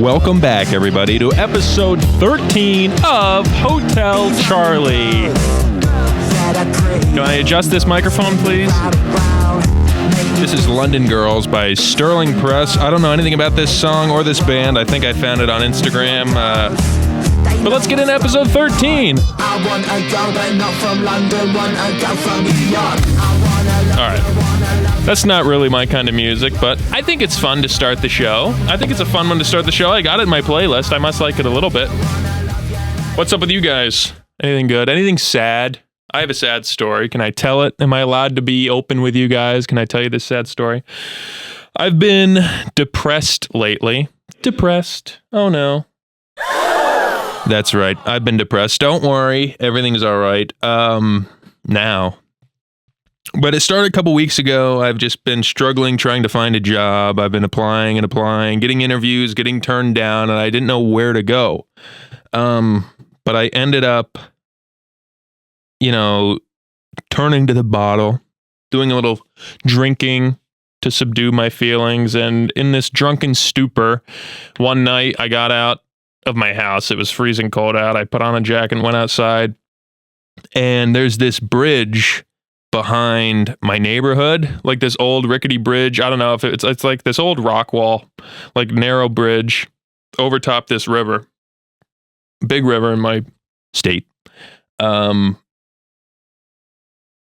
Welcome back, everybody, to episode 13 of Hotel Charlie. Can I adjust this microphone, please? This is London Girls by Sterling Press. I don't know anything about this song or this band. I think I found it on Instagram. But let's get into episode 13. Alright. That's not really my kind of music, but I think it's fun to start the show. I think it's a fun one to start the show. I got it in my playlist. I must like it a little bit. What's up with you guys? Anything good? Anything sad? I have a sad story. Can I tell it? Am I allowed to be open with you guys? Can I tell you this sad story? I've been depressed lately. Depressed. Oh no. That's right. I've been depressed. Don't worry. Everything's all right. Now. But it started a couple weeks ago. I've just been struggling trying to find a job. I've been applying, getting interviews, getting turned down, and I didn't know where to go. But I ended up, turning to the bottle, doing a little drinking to subdue my feelings. And in this drunken stupor, one night I got out of my house. It was freezing cold out. I put on a jacket and went outside. And there's this bridge behind my neighborhood, like this old rickety bridge. I don't know if it's like this old rock wall, like narrow bridge over top this river. Big river in my state. And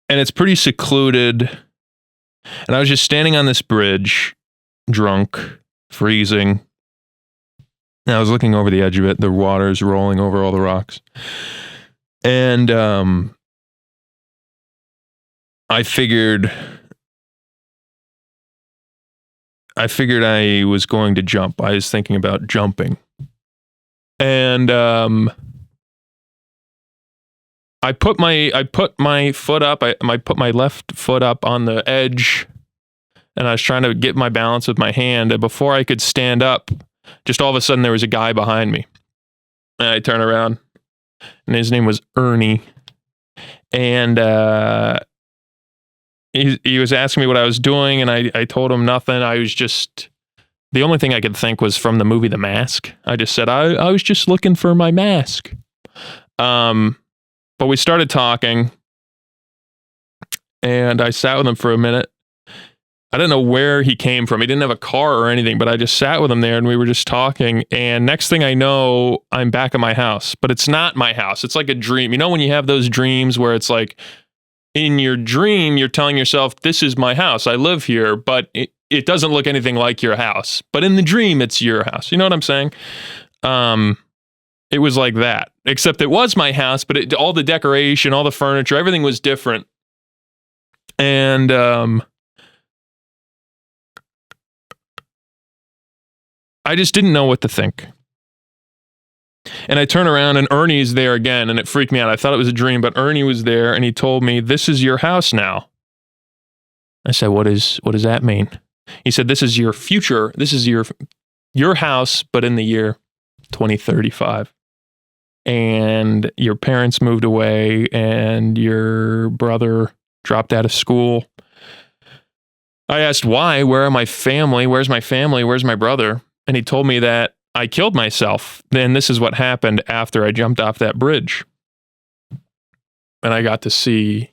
it's pretty secluded. And I was just standing on this bridge, drunk, freezing. And I was looking over the edge of it. The water's rolling over all the rocks. And I figured I was going to jump. I was thinking about jumping. And I put my foot up. I put my left foot up on the edge, and I was trying to get my balance with my hand. And before I could stand up, just all of a sudden there was a guy behind me. And I turned around, and his name was Ernie. And he was asking me what I was doing, and I told him nothing. I was just, the only thing I could think was from the movie The Mask. I just said, I was just looking for my mask. But we started talking, and I sat with him for a minute. I didn't know where he came from. He didn't have a car or anything, but I just sat with him there, and we were just talking. And next thing I know, I'm back at my house. But it's not my house. It's like a dream. You know when you have those dreams where it's like, in your dream, you're telling yourself, this is my house. I live here, but it doesn't look anything like your house. But in the dream, it's your house. You know what I'm saying? It was like that, except it was my house, but all the decoration, all the furniture, everything was different. And I just didn't know what to think. And I turn around, and Ernie's there again, and it freaked me out. I thought it was a dream, but Ernie was there, and he told me, "This is your house now." I said, what does that mean? He said, "This is your future. This is your house, but in the year 2035. And your parents moved away, and your brother dropped out of school." I asked why. Where are my family? Where's my family? Where's my brother? And he told me that I killed myself. Then this is what happened after I jumped off that bridge. And I got to see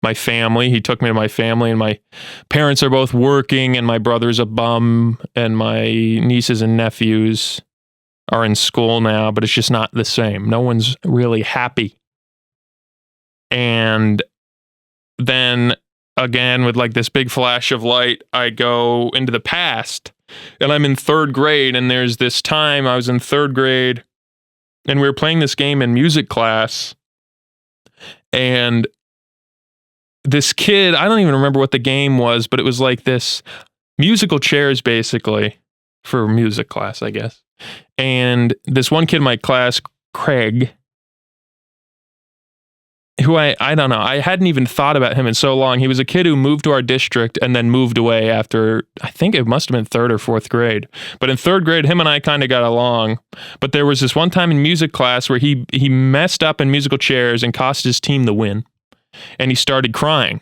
my family. He took me to my family, and my parents are both working, and my brother's a bum, and my nieces and nephews are in school now, but it's just not the same. No one's really happy. And then again, with like this big flash of light, I go into the past. And I'm in third grade, and there's this time I was in third grade, and we were playing this game in music class, and this kid, I don't even remember what the game was, but it was like this musical chairs, basically, for music class, I guess. And this one kid in my class, Craig, who I don't know, I hadn't even thought about him in so long. He was a kid who moved to our district and then moved away after, I think it must have been third or fourth grade. But in third grade, him and I kind of got along. But there was this one time in music class where he messed up in musical chairs and cost his team the win. And he started crying.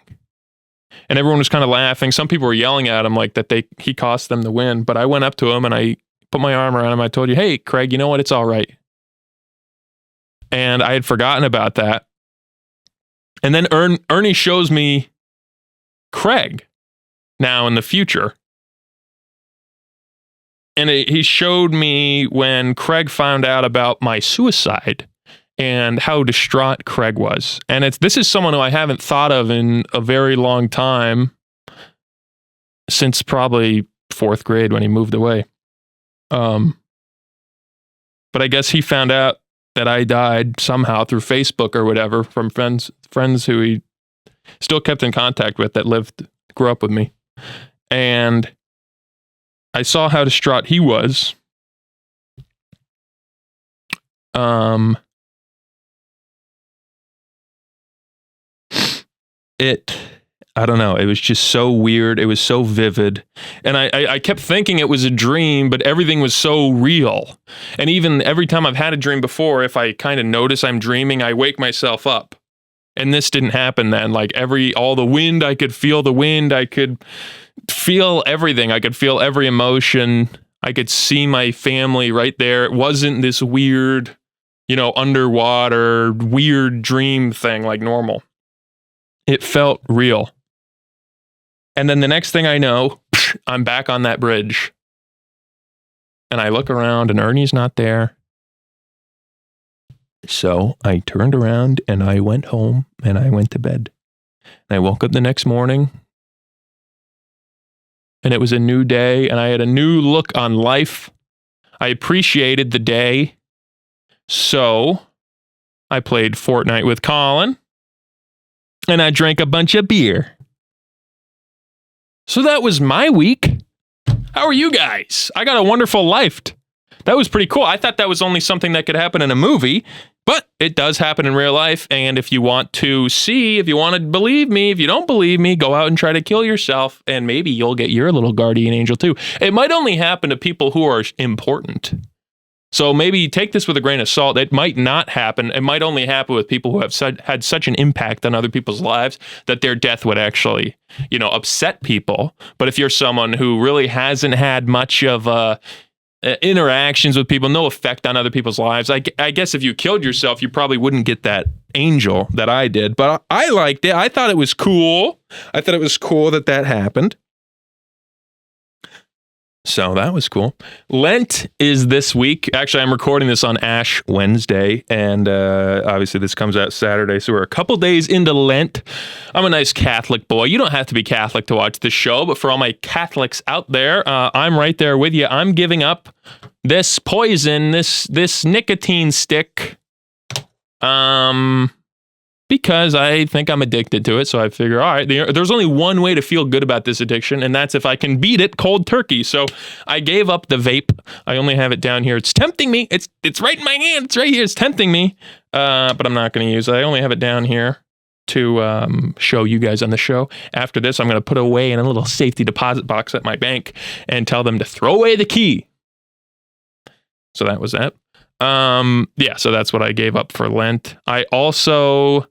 And everyone was kind of laughing. Some people were yelling at him like that he cost them the win. But I went up to him and I put my arm around him. I told you, hey, Craig, you know what? It's all right. And I had forgotten about that. And then Ernie shows me Craig now in the future. And he showed me when Craig found out about my suicide and how distraught Craig was. And this is someone who I haven't thought of in a very long time, since probably 4th grade when he moved away. But I guess he found out that I died somehow through Facebook or whatever from friends who he still kept in contact with that grew up with me. And I saw how distraught he was. I don't know. It was just so weird. It was so vivid. And I kept thinking it was a dream, but everything was so real. And even every time I've had a dream before, if I kind of notice I'm dreaming, I wake myself up. And this didn't happen then. Like all the wind, I could feel the wind. I could feel everything. I could feel every emotion. I could see my family right there. It wasn't this weird, underwater, weird dream thing like normal. It felt real. And then the next thing I know, I'm back on that bridge. And I look around and Ernie's not there. So I turned around and I went home and I went to bed. And I woke up the next morning and it was a new day and I had a new look on life. I appreciated the day. So I played Fortnite with Colin and I drank a bunch of beer. So that was my week. How are you guys? I got a wonderful life. That was pretty cool. I thought that was only something that could happen in a movie, but it does happen in real life. And if you want to believe me, if you don't believe me, go out and try to kill yourself and maybe you'll get your little guardian angel too. It might only happen to people who are important. So maybe take this with a grain of salt. It might not happen. It might only happen with people who have had such an impact on other people's lives that their death would actually, upset people. But if you're someone who really hasn't had much of interactions with people, no effect on other people's lives, I guess if you killed yourself, you probably wouldn't get that angel that I did. But I liked it. I thought it was cool. I thought it was cool that happened. So that was cool. Lent is this week. Actually, I'm recording this on Ash Wednesday, and obviously this comes out Saturday, so we're a couple days into Lent. I'm a nice Catholic boy. You don't have to be Catholic to watch this show, but for all my Catholics out there, I'm right there with you. I'm giving up this poison, this nicotine stick, because I think I'm addicted to it. So I figure, all right, there's only one way to feel good about this addiction, and that's if I can beat it cold turkey. So I gave up the vape. I only have it down here. It's tempting me. It's right in my hand. It's right here. It's tempting me, but I'm not going to use it. I only have it down here to show you guys on the show. After this, I'm going to put it away in a little safety deposit box at my bank and tell them to throw away the key. So that was that. So that's what I gave up for Lent. I also...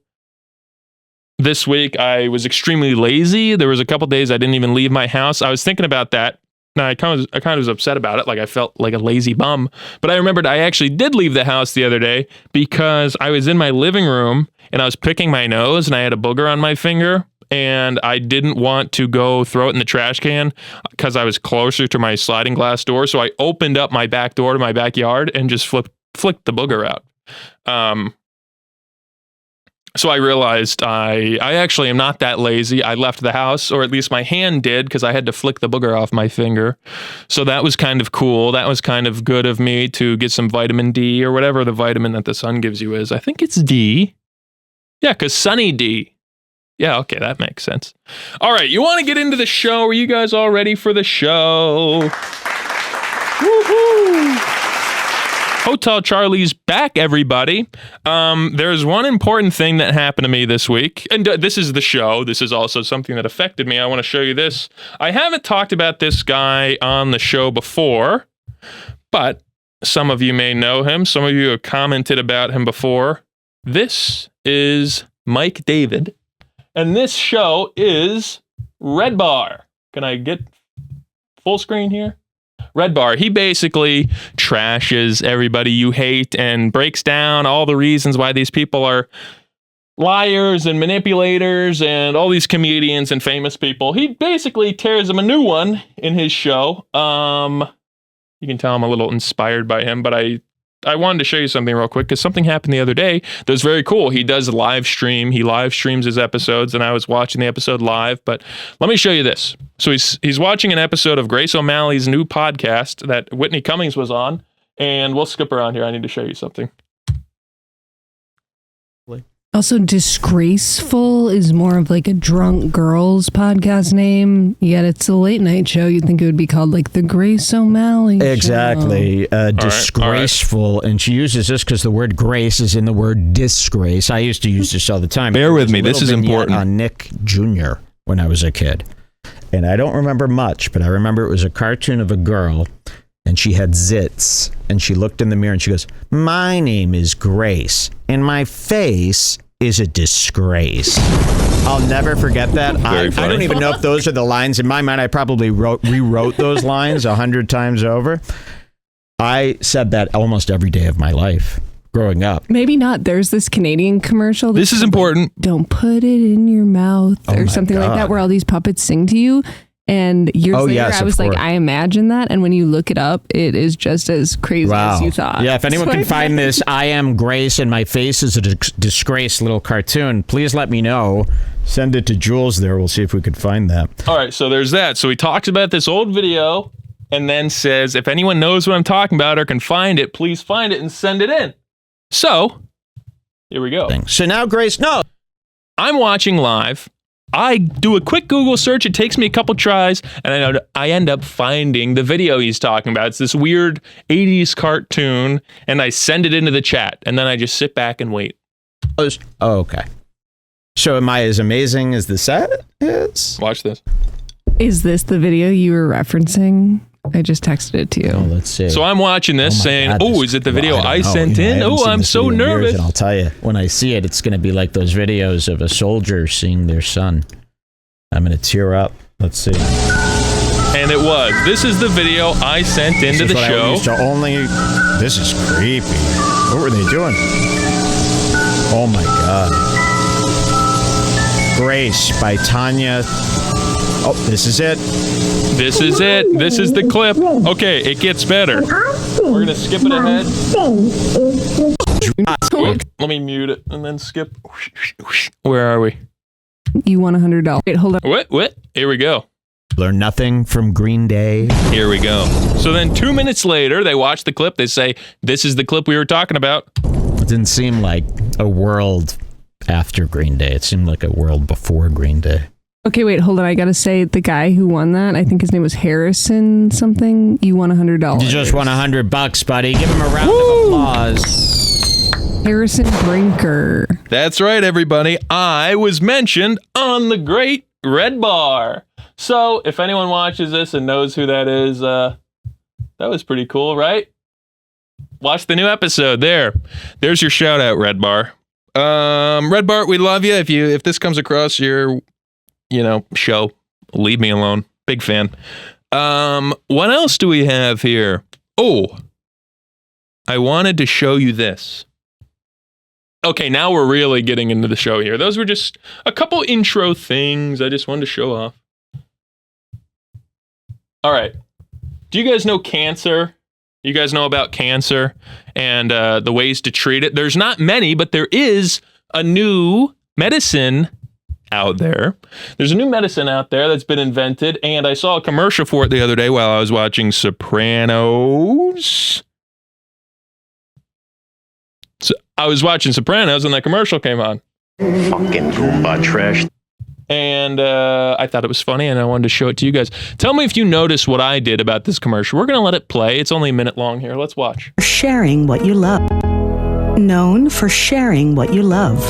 This week, I was extremely lazy. There was a couple days I didn't even leave my house. I was thinking about that. And I kind of was upset about it. Like I felt like a lazy bum. But I remembered I actually did leave the house the other day because I was in my living room and I was picking my nose and I had a booger on my finger. And I didn't want to go throw it in the trash can because I was closer to my sliding glass door. So I opened up my back door to my backyard and just flicked the booger out. So I realized I actually am not that lazy. I left the house, or at least my hand did, because I had to flick the booger off my finger. So that was kind of cool. That was kind of good of me to get some vitamin D, or whatever the vitamin that the sun gives you is. I think it's D. Yeah, because sunny D. Yeah, okay, that makes sense. All right, you want to get into the show? Are you guys all ready for the show? Woohoo! Hotel Charlie's back, everybody. There's one important thing that happened to me this week, and this is the show. This is also something that affected me. I want to show you this. I haven't talked about this guy on the show before, but some of you may know him. Some of you have commented about him before. This is Mike David, and this show is Redbar. Can I get full screen here? Redbar. He basically trashes everybody you hate and breaks down all the reasons why these people are liars and manipulators and all these comedians and famous people. He basically tears them a new one in his show. You can tell I'm a little inspired by him, but I wanted to show you something real quick because something happened the other day that was very cool. He does a live stream. He live streams his episodes, and I was watching the episode live. But let me show you this. So he's watching an episode of Grace O'Malley's new podcast that Whitney Cummings was on, and we'll skip around here. I need to show you something. Also, Disgraceful is more of like a drunk girls podcast name, yet it's a late night show. You'd think it would be called like the Grace O'Malley Exactly. Disgraceful. All right. And she uses this because the word grace is in the word disgrace. I used to use this all the time. Bear with me. This is important. On Nick Jr. when I was a kid. And I don't remember much, but I remember it was a cartoon of a girl and she had zits, and she looked in the mirror and she goes, "My name is Grace, and my face is a disgrace." I'll never forget that. I don't even know if those are the lines. In my mind, I probably rewrote those lines 100 times over. I said that almost every day of my life growing up. Maybe not. There's this Canadian commercial. This is important. Don't put it in your mouth or something like that, where all these puppets sing to you. And years later, I was like, I imagine that. And when you look it up, it is just as crazy as you thought. Yeah, if anyone can find this, I am Grace and my face is a disgrace little cartoon, please let me know. Send it to Jules there. We'll see if we could find that. All right, so there's that. So he talks about this old video and then says, if anyone knows what I'm talking about or can find it, please find it and send it in. So, here we go. So now Grace, no. I'm watching live. I do a quick Google search. It takes me a couple tries, and I end up finding the video he's talking about. It's this weird 80s cartoon, and I send it into the chat, and then I just sit back and wait. Oh, okay. So am I as amazing as the set is? Watch this. Is this the video you were referencing? I just texted it to you. Oh, let's see. So I'm watching this saying, is it the video I sent in? I'm so nervous. And I'll tell you, when I see it, it's going to be like those videos of a soldier seeing their son. I'm going to tear up. Let's see. And it was. This is the video I sent into the show. This is creepy. What were they doing? Oh my God. Grace by Tanya. Oh, this is it. This is it. This is the clip. Okay, it gets better. We're going to skip it ahead. Let me mute it and then skip. Where are we? You won $100. Wait, hold on. What? Here we go. Learn nothing from Green Day. Here we go. So then 2 minutes later, they watch the clip. They say, this is the clip we were talking about. It didn't seem like a world after Green Day. It seemed like a world before Green Day. Okay, wait, hold on. I gotta say, the guy who won that, I think his name was Harrison something. You won $100. You just won $100, buddy. Give him a round of applause. Harrison Brinker. That's right, everybody. I was mentioned on the great Redbar. So, if anyone watches this and knows who that is, that was pretty cool, right? Watch the new episode. There's your shout out, Redbar. Redbar, we love you. If this comes across your show, leave me alone. Big fan. What else do we have here? I wanted to show you this. Okay, now we're really getting into the show here. Those were just a couple intro things I just wanted to show off. All right. Do you guys know cancer? You guys know about cancer and the ways to treat it? There's not many, but there is a new medicine out there. There's a new medicine out there that's been invented, and I saw a commercial for it the other day while I was watching Sopranos. So I was watching Sopranos, and that commercial came on. Fucking Goomba trash. And I thought it was funny, and I wanted to show it to you guys. Tell me if you notice what I did about this commercial. We're going to let it play. It's only a minute long here. Let's watch. Sharing what you love. Known for sharing what you love.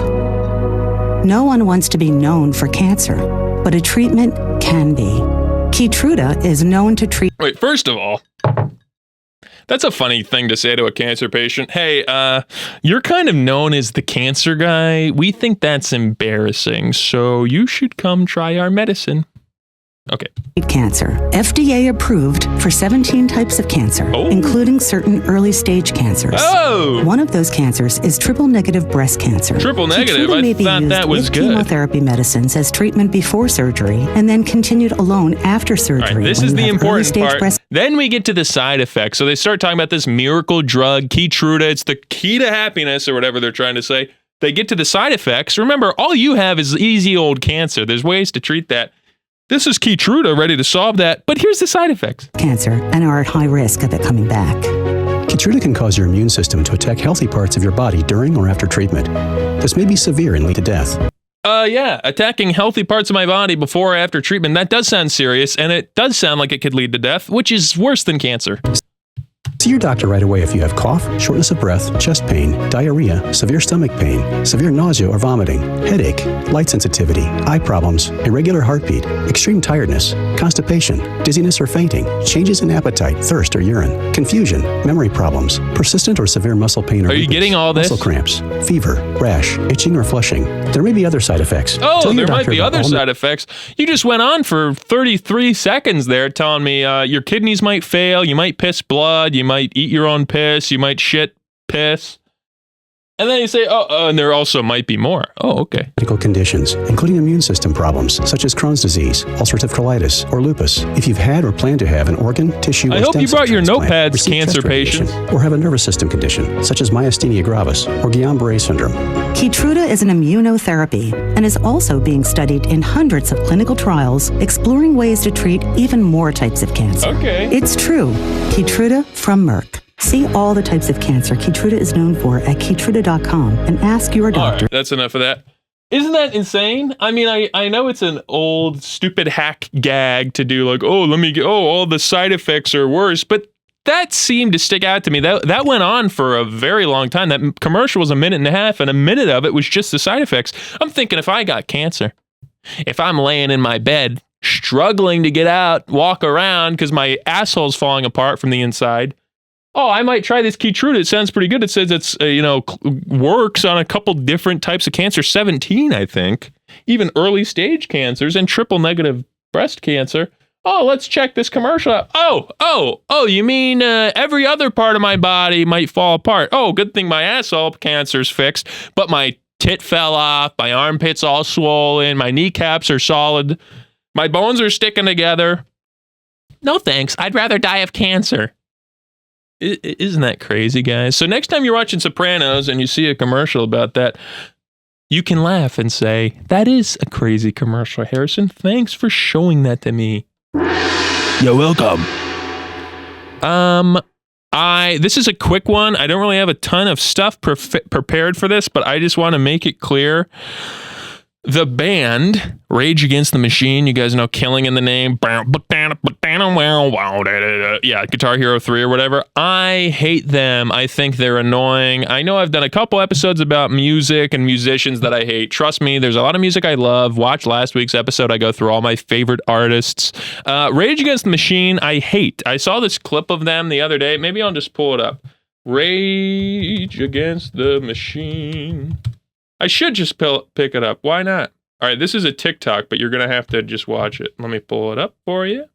No one wants to be known for cancer, but a treatment can be. Keytruda is known to treat... Wait, first of all, that's a funny thing to say to a cancer patient. Hey, you're kind of known as the cancer guy. We think that's embarrassing, so you should come try our medicine. Okay. Cancer. FDA approved for 17 types of cancer, including certain early stage cancers. Oh! One of those cancers is triple-negative breast cancer. Triple-negative? Keytruda may I be thought used that was with good. chemotherapy medicines as treatment before surgery, and then continued alone after surgery. All right, this is the important part. Then we get to the side effects. So they start talking about this miracle drug, Keytruda. It's the key to happiness, or whatever they're trying to say. They get to the side effects. Remember, all you have is easy old cancer. There's ways to treat that. This is Keytruda ready to solve that, but here's the side effects. Cancer, and are at high risk of it coming back. Keytruda can cause your immune system to attack healthy parts of your body during or after treatment. This may be severe and lead to death. Yeah, attacking healthy parts of my body before or after treatment. That does sound serious, and it does sound like it could lead to death, which is worse than cancer. See your doctor right away if you have cough, shortness of breath, chest pain, diarrhea, severe stomach pain, severe nausea or vomiting, headache, light sensitivity, eye problems, irregular heartbeat, extreme tiredness, constipation, dizziness or fainting, changes in appetite, thirst or urine, confusion, memory problems, persistent or severe muscle pain or Are you getting all this? muscle cramps, fever, rash, itching or flushing. There may be other side effects. Oh, there might be other side effects. You just went on for 33 seconds there telling me your kidneys might fail, you might piss blood, you might eat your own piss, you might shit piss. And then you say, and there also might be more. Oh, okay. Medical conditions, including immune system problems, such as Crohn's disease, ulcerative colitis, or lupus. If you've had or plan to have an organ, tissue, I or hope stem you cell brought your transplant, notepads, receive cancer chest radiation, patients. or have a nervous system condition, such as myasthenia gravis or Guillain-Barré syndrome. Keytruda is an immunotherapy and is also being studied in hundreds of clinical trials, exploring ways to treat even more types of cancer. Okay. It's true. Keytruda from Merck. See all the types of cancer Keytruda is known for at Keytruda.com and ask your doctor. All right, that's enough of that. Isn't that insane? I mean, I know it's an old, stupid hack gag to do like, all the side effects are worse, but that seemed to stick out to me. That went on for a very long time. That commercial was a minute and a half, and a minute of it was just the side effects. I'm thinking if I got cancer, if I'm laying in my bed, struggling to get out, walk around because my asshole's falling apart from the inside, I might try this Keytruda. It sounds pretty good. It says it's, works on a couple different types of cancer, 17, I think, even early stage cancers and triple negative breast cancer. Oh, let's check this commercial out. Oh, you mean every other part of my body might fall apart. Oh, good thing my asshole cancer's fixed, but my tit fell off, my armpit's all swollen, my kneecaps are solid, my bones are sticking together. No thanks. I'd rather die of cancer. Isn't that crazy, guys? So next time you're watching Sopranos and you see a commercial about that, you can laugh and say, that is a crazy commercial, Harrison. Thanks for showing that to me. You're welcome. This is a quick one. I don't really have a ton of stuff prepared for this, but I just want to make it clear. The band, Rage Against the Machine, you guys know Killing in the Name. Yeah, Guitar Hero 3 or whatever. I hate them. I think they're annoying. I know I've done a couple episodes about music and musicians that I hate. Trust me, there's a lot of music I love. Watch last week's episode. I go through all my favorite artists. Rage Against the Machine, I hate. I saw this clip of them the other day. Maybe I'll just pull it up. Rage Against the Machine. I should just pick it up. Why not? All right, this is a TikTok, but you're going to have to just watch it. Let me pull it up for you.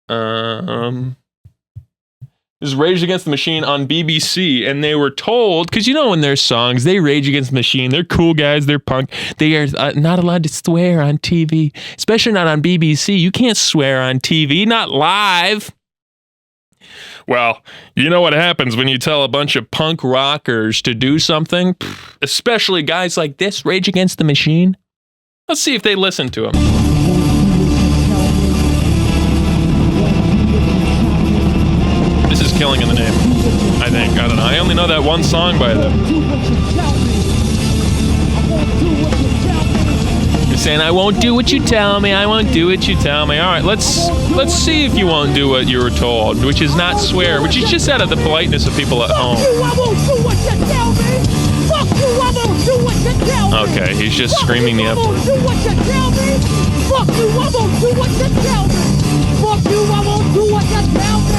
This is Rage Against the Machine on BBC, and they were told, because in their songs, they rage against the machine. They're cool guys. They're punk. They are not allowed to swear on TV, especially not on BBC. You can't swear on TV, not live. Well, you know what happens when you tell a bunch of punk rockers to do something, especially guys like this, Rage Against the Machine. Let's see if they listen to him. This is Killing in the Name, I think. I don't know. I only know that one song by them. You're saying, I won't do what you tell me. I won't do what you tell me. All right, let's see if you won't do what you were told, which is not swear, which is just out of the politeness of people at home. Okay, he's just screaming the F word. Fuck you, I won't do what you tell me. Fuck you, I won't do what you tell me.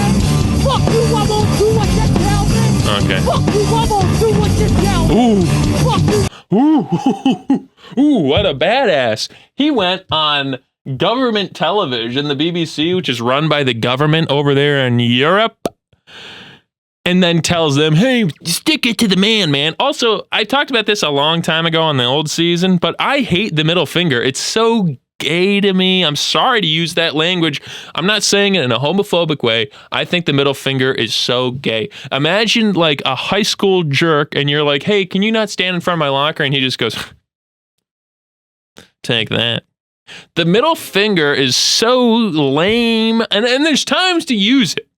Fuck you, I won't do what you tell me. Okay. Fuck you, I won't do what you tell me. Ooh. Fuck you. Ooh, what a badass. He went on government television, the BBC, which is run by the government over there in Europe, and then tells them, hey, stick it to the man. Also, I talked about this a long time ago on the old season, but I hate the middle finger. It's so gay to me. I'm sorry to use that language. I'm not saying it in a homophobic way. I think the middle finger is so gay. Imagine like a high school jerk and you're like, hey, can you not stand in front of my locker? And he just goes, take that. The middle finger is so lame, and there's times to use it.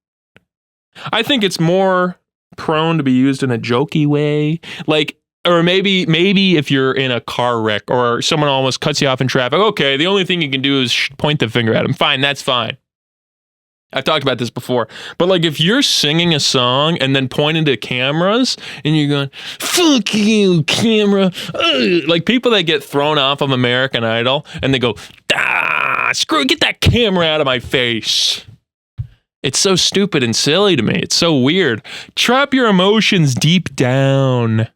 I think it's more prone to be used in a jokey way. Like, or maybe if you're in a car wreck or someone almost cuts you off in traffic, okay, the only thing you can do is point the finger at him. Fine, that's fine. I've talked about this before. But like if you're singing a song and then pointing to cameras and you're going, fuck you, camera. Ugh. Like people that get thrown off of American Idol and they go, screw it, get that camera out of my face. It's so stupid and silly to me. It's so weird. Trap your emotions deep down.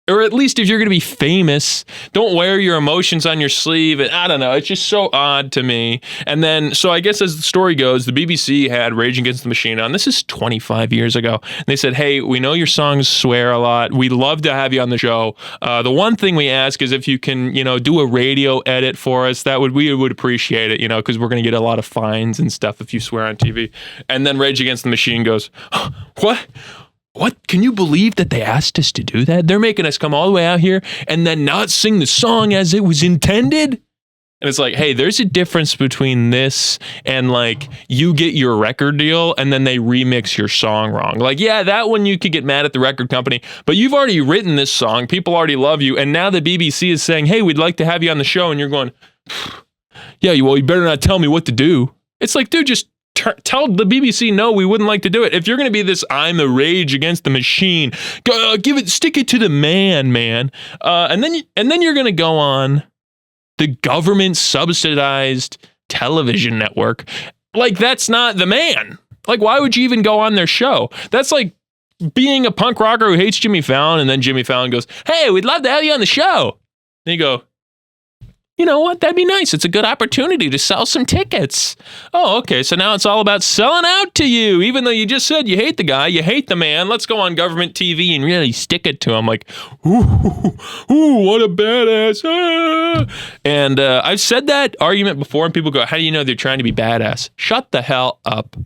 Or at least if you're going to be famous, don't wear your emotions on your sleeve. And I don't know. It's just so odd to me. And then, so I guess as the story goes, the BBC had Rage Against the Machine on. This is 25 years ago. And they said, hey, we know your songs swear a lot. We'd love to have you on the show. The one thing we ask is if you can, do a radio edit for us. We would appreciate it, because we're going to get a lot of fines and stuff if you swear on TV. And then Rage Against the Machine goes, what? What? Can you believe that they asked us to do that? They're making us come all the way out here and then not sing the song as it was intended? And it's like, hey, there's a difference between this and like you get your record deal and then they remix your song wrong. Like, yeah, that one you could get mad at the record company, but you've already written this song. People already love you. And now the BBC is saying, hey, we'd like to have you on the show. And you're going, yeah, well, you better not tell me what to do. It's like, dude, just tell the BBC no, we wouldn't like to do it. If you're going to be this, I'm the Rage Against the Machine, stick it to the man. And then you're going to go on the government subsidized television network. Like that's not the man. Like why would you even go on their show? That's like being a punk rocker who hates Jimmy Fallon, and then Jimmy Fallon goes, hey, we'd love to have you on the show. And you go, you know what? That'd be nice. It's a good opportunity to sell some tickets. Oh, okay. So now it's all about selling out to you. Even though you just said you hate the guy, you hate the man. Let's go on government TV and really stick it to him. Like, ooh, what a badass. Ah. And I've said that argument before and people go, how do you know they're trying to be badass? Shut the hell up.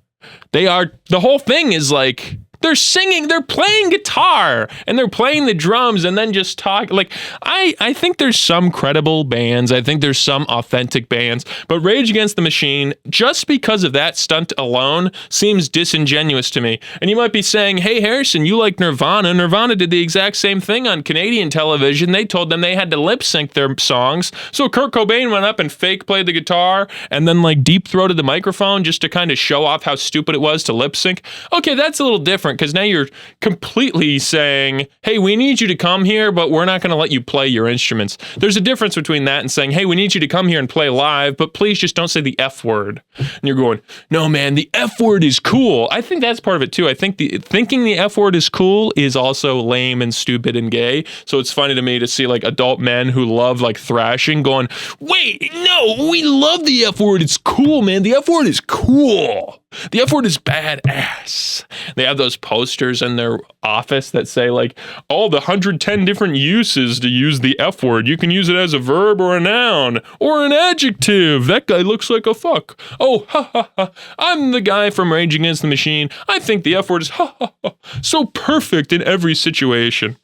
They are. The whole thing is like, they're singing, they're playing guitar, and they're playing the drums, and then just talk. Like, I think there's some credible bands. I think there's some authentic bands. But Rage Against the Machine, just because of that stunt alone, seems disingenuous to me. And you might be saying, hey, Harrison, you like Nirvana. Nirvana did the exact same thing on Canadian television. They told them they had to lip sync their songs. So Kurt Cobain went up and fake played the guitar, and then like deep throated the microphone just to kind of show off how stupid it was to lip sync. Okay, that's a little different. Because now you're completely saying, hey, we need you to come here, but we're not going to let you play your instruments. There's a difference between that and saying, hey, we need you to come here and play live, but please just don't say the F word. And you're going, no, man, the F word is cool. I think that's part of it too. I think thinking the F word is cool is also lame and stupid and gay. So it's funny to me to see like adult men who love like thrashing going, wait, no, we love the F word. It's cool, man. The F word is cool. The F word is badass. They have those posters in their office that say like, all the 110 different uses to use the F word. You can use it as a verb or a noun or an adjective. That guy looks like a fuck. Oh, ha ha ha. I'm the guy from Rage Against the Machine. I think the F word is ha ha ha. So perfect in every situation.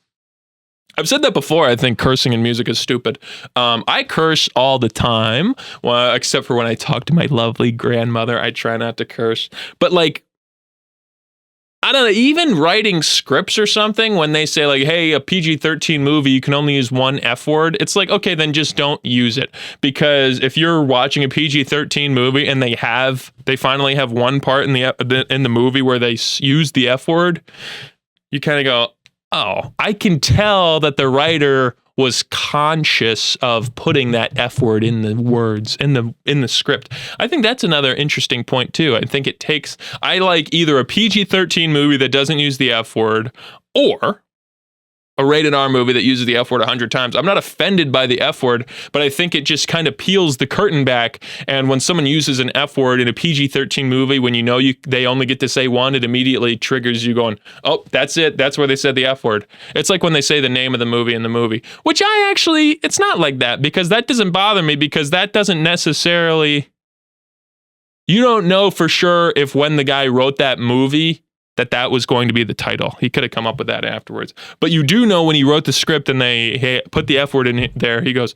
I've said that before. I think cursing in music is stupid. I curse all the time, well, except for when I talk to my lovely grandmother. I try not to curse. But like, I don't know, even writing scripts or something, when they say like, hey, a PG-13 movie, you can only use one F word. It's like, okay, then just don't use it. Because if you're watching a PG-13 movie and they finally have one part in the movie where they use the F word, you kind of go, oh, I can tell that the writer was conscious of putting that F word in the words, in the script. I think that's another interesting point too. I like either a PG-13 movie that doesn't use the F word, or a rated R movie that uses the F word 100 times. I'm not offended by the F word, but I think it just kind of peels the curtain back. And when someone uses an F word in a PG-13 movie, when you know they only get to say one, it immediately triggers you going, oh, that's it. That's where they said the F word. It's like when they say the name of the movie in the movie, which it's not like that, because that doesn't bother me, because that doesn't necessarily, you don't know for sure if when the guy wrote that movie, that was going to be the title. He could have come up with that afterwards. But you do know when he wrote the script and they put the F word in there, he goes,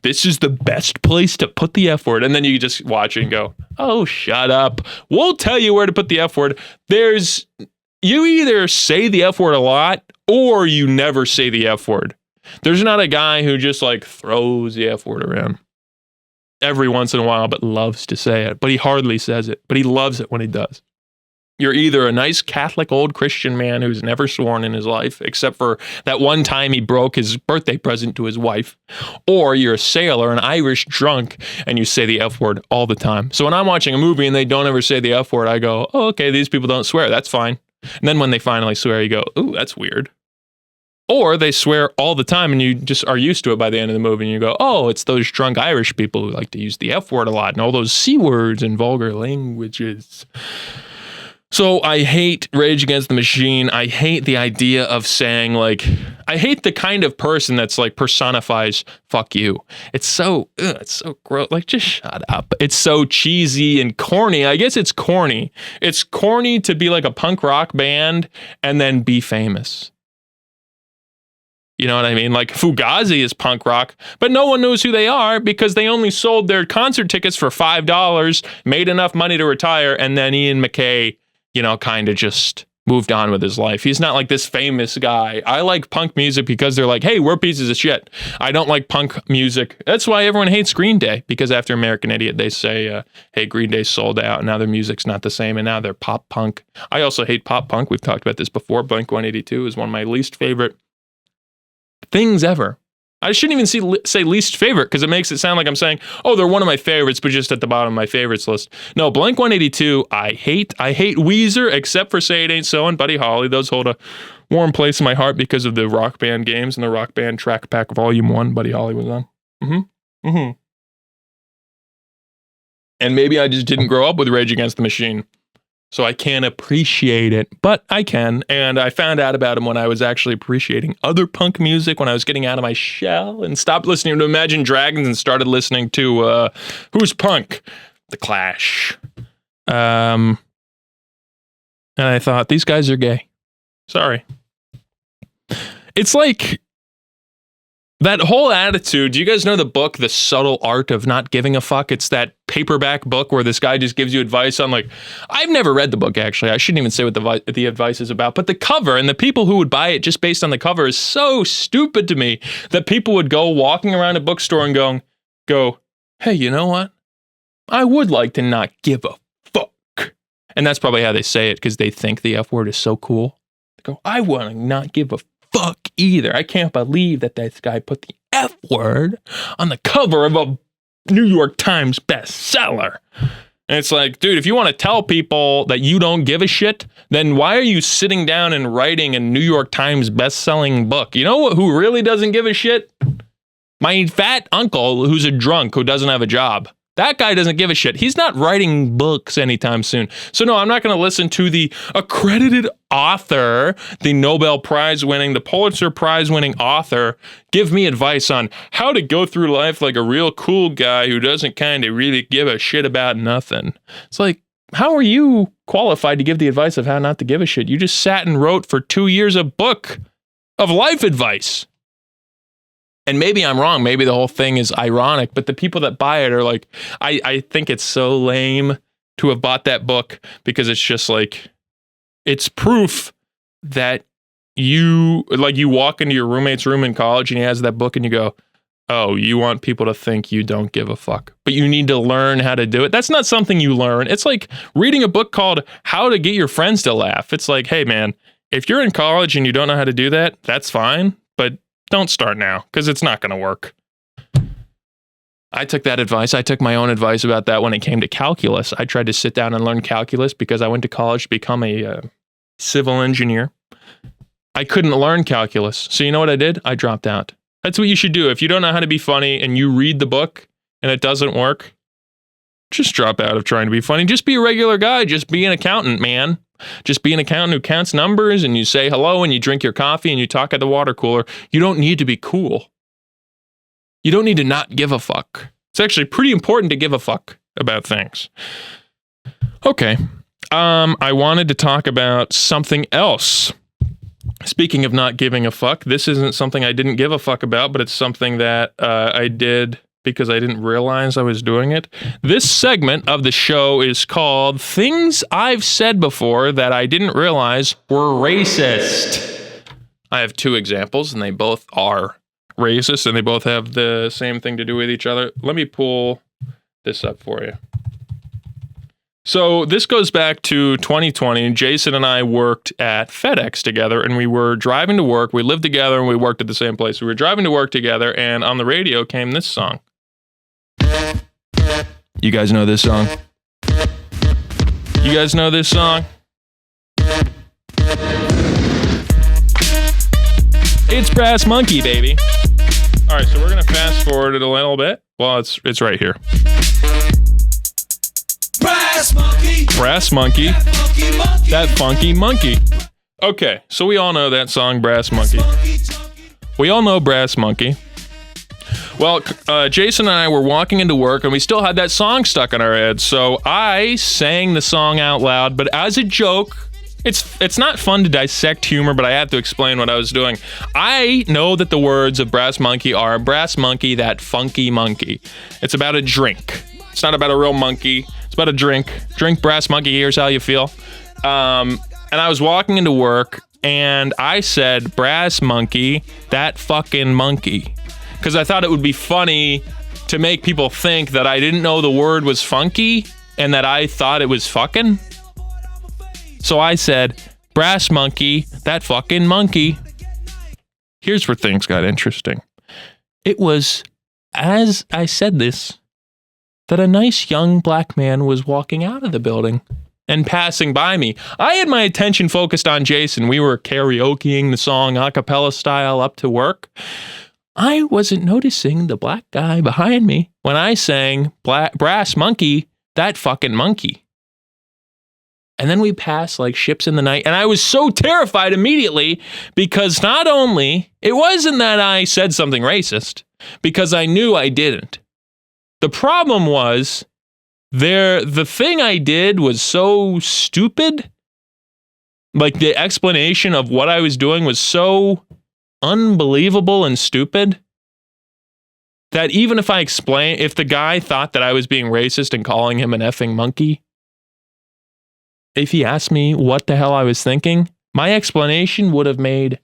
this is the best place to put the F word. And then you just watch it and go, oh, shut up. We'll tell you where to put the F word. You either say the F word a lot or you never say the F word. There's not a guy who just like throws the F word around every once in a while, but loves to say it. But he hardly says it, but he loves it when he does. You're either a nice Catholic old Christian man who's never sworn in his life, except for that one time he broke his birthday present to his wife, or you're a sailor, an Irish drunk, and you say the F word all the time. So when I'm watching a movie and they don't ever say the F word, I go, oh, okay, these people don't swear. That's fine. And then when they finally swear, you go, ooh, that's weird. Or they swear all the time and you just are used to it by the end of the movie and you go, oh, it's those drunk Irish people who like to use the F word a lot and all those C words and vulgar languages. So I hate Rage Against the Machine. I hate the idea of saying, like, I hate the kind of person that's like personifies fuck you. It's so gross. Like, just shut up. It's so cheesy and corny. I guess it's corny. It's corny to be like a punk rock band and then be famous. You know what I mean? Like, Fugazi is punk rock, but no one knows who they are because they only sold their concert tickets for $5, made enough money to retire, and then Ian MacKaye, you know, kind of just moved on with his life. He's not like this famous guy. I like punk music because they're like, hey, we're pieces of shit. I don't like punk music. That's why everyone hates Green Day, because after American Idiot, they say, hey, Green Day sold out, and now their music's not the same, and now they're pop punk. I also hate pop punk. We've talked about this before. Blink-182 is one of my least favorite things ever. I shouldn't even say least favorite because it makes it sound like I'm saying, oh, they're one of my favorites, but just at the bottom of my favorites list. No, Blink-182, I hate. I hate Weezer, except for Say It Ain't So and Buddy Holly. Those hold a warm place in my heart because of the Rock Band games and the Rock Band Track Pack Volume 1 Buddy Holly was on. And maybe I just didn't grow up with Rage Against the Machine, so I can't appreciate it, but I can. And I found out about him when I was actually appreciating other punk music, when I was getting out of my shell and stopped listening to Imagine Dragons and started listening to, who's punk? The Clash. And I thought, these guys are gay. Sorry. It's like that whole attitude. Do you guys know the book, The Subtle Art of Not Giving a Fuck? It's that paperback book where this guy just gives you advice on, like, I've never read the book, actually. I shouldn't even say what the advice is about. But the cover and the people who would buy it just based on the cover is so stupid to me that people would go walking around a bookstore and go, hey, you know what? I would like to not give a fuck. And that's probably how they say it because they think the F word is so cool. They go, I want to not give a fuck either. I can't believe that this guy put the F word on the cover of a New York Times bestseller. And it's like, dude, if you want to tell people that you don't give a shit, then why are you sitting down and writing a New York Times best-selling book? You know who really doesn't give a shit? My fat uncle who's a drunk who doesn't have a job. That guy doesn't give a shit. He's not writing books anytime soon. So no, I'm not going to listen to the accredited author, the Nobel Prize winning, the Pulitzer Prize winning author, give me advice on how to go through life like a real cool guy who doesn't kind of really give a shit about nothing. It's like, how are you qualified to give the advice of how not to give a shit? You just sat and wrote for 2 years a book of life advice. And maybe I'm wrong. Maybe the whole thing is ironic, but the people that buy it are like, I think it's so lame to have bought that book because it's just like, it's proof that you walk into your roommate's room in college and he has that book and you go, oh, you want people to think you don't give a fuck, but you need to learn how to do it. That's not something you learn. It's like reading a book called How to Get Your Friends to Laugh. It's like, hey man, if you're in college and you don't know how to do that, that's fine, but don't start now, because it's not going to work. I took that advice. I took my own advice about that when it came to calculus. I tried to sit down and learn calculus because I went to college to become a civil engineer. I couldn't learn calculus. So you know what I did? I dropped out. That's what you should do. If you don't know how to be funny and you read the book and it doesn't work, just drop out of trying to be funny. Just be a regular guy. Just be an accountant, man. Just be an accountant who counts numbers and you say hello and you drink your coffee and you talk at the water cooler. You don't need to be cool. You don't need to not give a fuck. It's actually pretty important to give a fuck about things. Okay. I wanted to talk about something else. Speaking of not giving a fuck, this isn't something I didn't give a fuck about, but it's something that I did because I didn't realize I was doing it. This segment of the show is called Things I've Said Before That I Didn't Realize Were Racist. I have two examples, and they both are racist, and they both have the same thing to do with each other. Let me pull this up for you. So this goes back to 2020. Jason and I worked at FedEx together, and we were driving to work. We lived together, and we worked at the same place. We were driving to work together, and on the radio came this song. You guys know this song? You guys know this song? It's Brass Monkey, baby. All right, so we're going to fast forward it a little bit. Well, it's right here. Brass monkey. Brass monkey. That funky monkey. Okay, so we all know that song, Brass Monkey. We all know Brass Monkey. Well, Jason and I were walking into work, and we still had that song stuck in our heads. So I sang the song out loud, but as a joke. It's not fun to dissect humor, but I have to explain what I was doing. I know that the words of Brass Monkey are Brass Monkey, that funky monkey. It's about a drink. It's not about a real monkey. It's about a drink. Drink Brass Monkey, here's how you feel. And I was walking into work, and I said, Brass Monkey, that fucking monkey. Because I thought it would be funny to make people think that I didn't know the word was funky, and that I thought it was fucking. So I said, Brass Monkey, that fucking monkey. Here's where things got interesting. It was, as I said this, that a nice young black man was walking out of the building and passing by me. I had my attention focused on Jason. We were karaokeing the song a cappella style up to work. I wasn't noticing the black guy behind me when I sang Brass Monkey, that fucking monkey. And then we passed like ships in the night. And I was so terrified immediately because not only, it wasn't that I said something racist, because I knew I didn't. The problem was, the thing I did was so stupid. Like the explanation of what I was doing was so unbelievable and stupid that even if if the guy thought that I was being racist and calling him an effing monkey, if he asked me what the hell I was thinking, my explanation would have made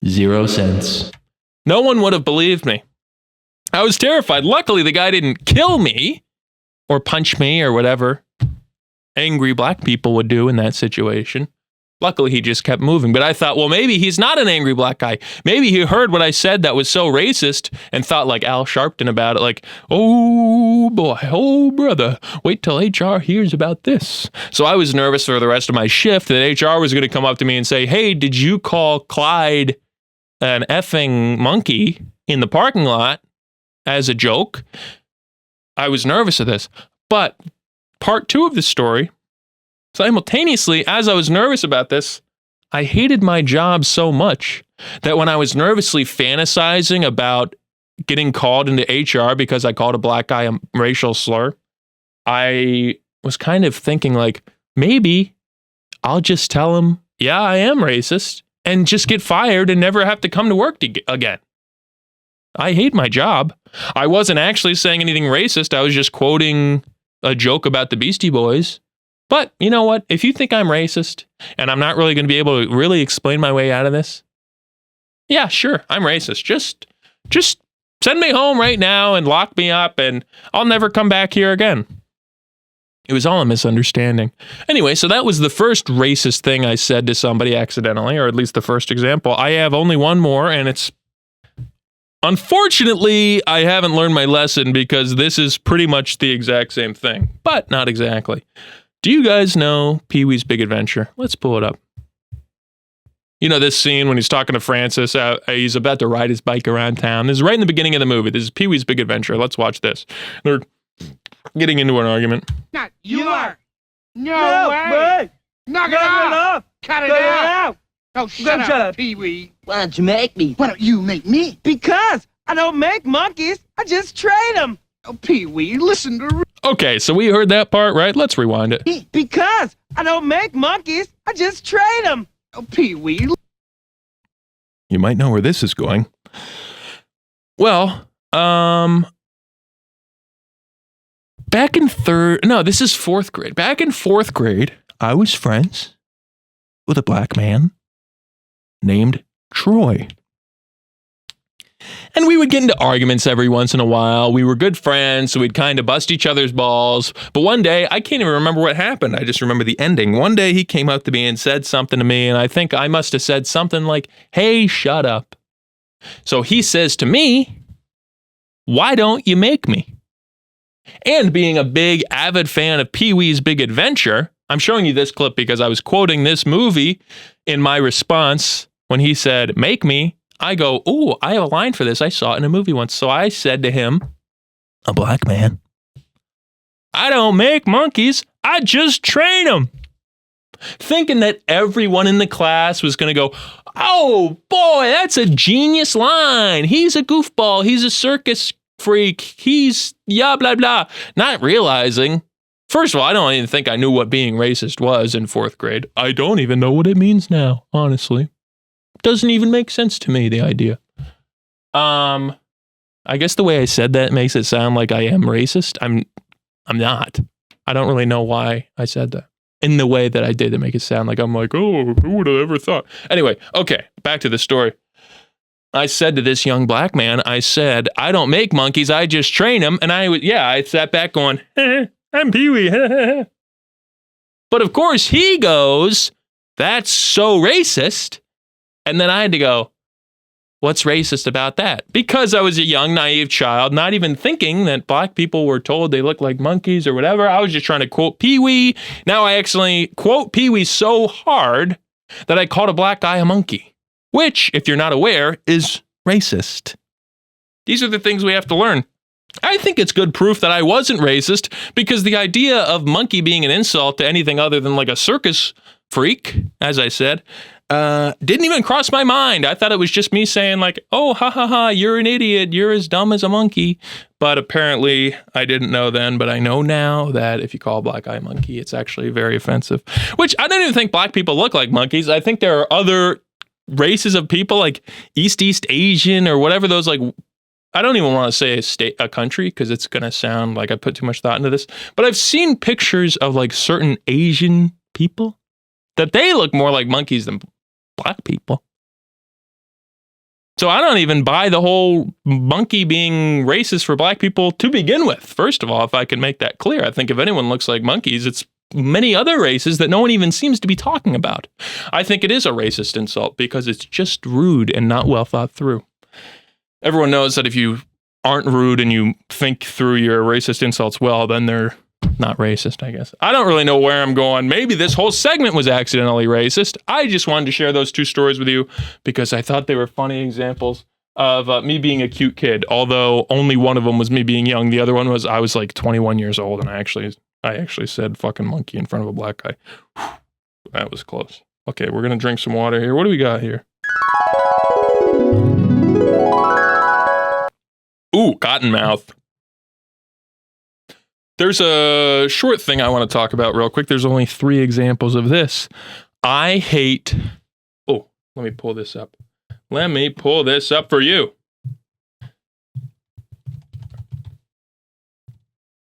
0 sense. No one would have believed me. I was terrified. Luckily, the guy didn't kill me or punch me or whatever angry black people would do in that situation. Luckily, he just kept moving. But I thought, well, maybe he's not an angry black guy. Maybe he heard what I said that was so racist and thought like Al Sharpton about it. Like, oh boy, oh brother, wait till HR hears about this. So I was nervous for the rest of my shift that HR was going to come up to me and say, hey, did you call Clyde an effing monkey in the parking lot as a joke? I was nervous of this. But part 2 of the story, simultaneously, as I was nervous about this, I hated my job so much that when I was nervously fantasizing about getting called into HR because I called a black guy a racial slur, I was kind of thinking like, maybe I'll just tell him, yeah, I am racist, and just get fired and never have to come to work again. I hate my job. I wasn't actually saying anything racist. I was just quoting a joke about the Beastie Boys. But you know what? If you think I'm racist and I'm not really going to be able to really explain my way out of this, yeah, sure, I'm racist. Just send me home right now and lock me up and I'll never come back here again. It was all a misunderstanding. Anyway, so that was the first racist thing I said to somebody accidentally, or at least the first example. I have only one more, and it's... Unfortunately, I haven't learned my lesson because this is pretty much the exact same thing, but not exactly. Do you guys know Pee-wee's Big Adventure? Let's pull it up. You know this scene when he's talking to Francis, he's about to ride his bike around town. This is right in the beginning of the movie. This is Pee-wee's Big Adventure. Let's watch this. They're getting into an argument. Not you are. No way. Knock it off. Cut it out. Oh, shut up, Pee-wee. Why don't you make me? Why don't you make me? Because I don't make monkeys. I just train them. Oh, Pee-wee, listen to... Okay, so we heard that part, right? Let's rewind it. Because I don't make monkeys. I just train them. Oh, Pee-wee. You might know where this is going. Well, back in this is fourth grade. Back in fourth grade, I was friends with a black man named Troy. And we would get into arguments every once in a while. We were good friends, so we'd kind of bust each other's balls. But one day, I can't even remember what happened. I just remember the ending. One day, he came up to me and said something to me, and I think I must have said something like, "Hey, shut up." So he says to me, "Why don't you make me?" And being a big, avid fan of Pee-wee's Big Adventure, I'm showing you this clip because I was quoting this movie in my response when he said, "Make me." I go, "Ooh, I have a line for this. I saw it in a movie once." So I said to him, a black man, "I don't make monkeys. I just train them." Thinking that everyone in the class was going to go, "Oh boy, that's a genius line. He's a goofball. He's a circus freak. He's blah, blah." Not realizing, first of all, I don't even think I knew what being racist was in fourth grade. I don't even know what it means now, honestly. Doesn't even make sense to me, the idea. I guess the way I said that makes it sound like I am racist. I'm not. I don't really know why I said that. In the way that I did to make it sound like I'm like, oh, who would have ever thought? Anyway, okay, back to the story. I said to this young black man, I said, "I don't make monkeys, I just train them." And I sat back going, "I'm Pee-wee." But of course he goes, "That's so racist." And then I had to go, what's racist about that? Because I was a young, naive child, not even thinking that black people were told they look like monkeys or whatever. I was just trying to quote Pee-wee. Now I accidentally quote Pee-wee so hard that I called a black guy a monkey, which, if you're not aware, is racist. These are the things we have to learn. I think it's good proof that I wasn't racist because the idea of monkey being an insult to anything other than like a circus freak, as I said, didn't even cross my mind. I thought it was just me saying like, "Oh, ha ha ha, you're an idiot. You're as dumb as a monkey." But apparently I didn't know then, but I know now that if you call a black guy a monkey, it's actually very offensive, which I don't even think black people look like monkeys. I think there are other races of people like East Asian or whatever those like, I don't even want to say a country because it's going to sound like I put too much thought into this, but I've seen pictures of like certain Asian people that they look more like monkeys than black people. So I don't even buy the whole monkey being racist for black people to begin with. First of all, if I can make that clear, I think if anyone looks like monkeys, it's many other races that no one even seems to be talking about. I think it is a racist insult because it's just rude and not well thought through. Everyone knows that if you aren't rude and you think through your racist insults well, then they're not racist, I guess. I don't really know where I'm going. Maybe this whole segment was accidentally racist. I just wanted to share those two stories with you because I thought they were funny examples of me being a cute kid, although only one of them was me being young. The other one was I was like 21 years old and I actually said fucking monkey in front of a black guy. Whew, that was close. Okay, we're going to drink some water here. What do we got here? Ooh, Cottonmouth. There's a short thing I want to talk about real quick. There's only 3 examples of this. I hate... Oh, let me pull this up. Let me pull this up for you.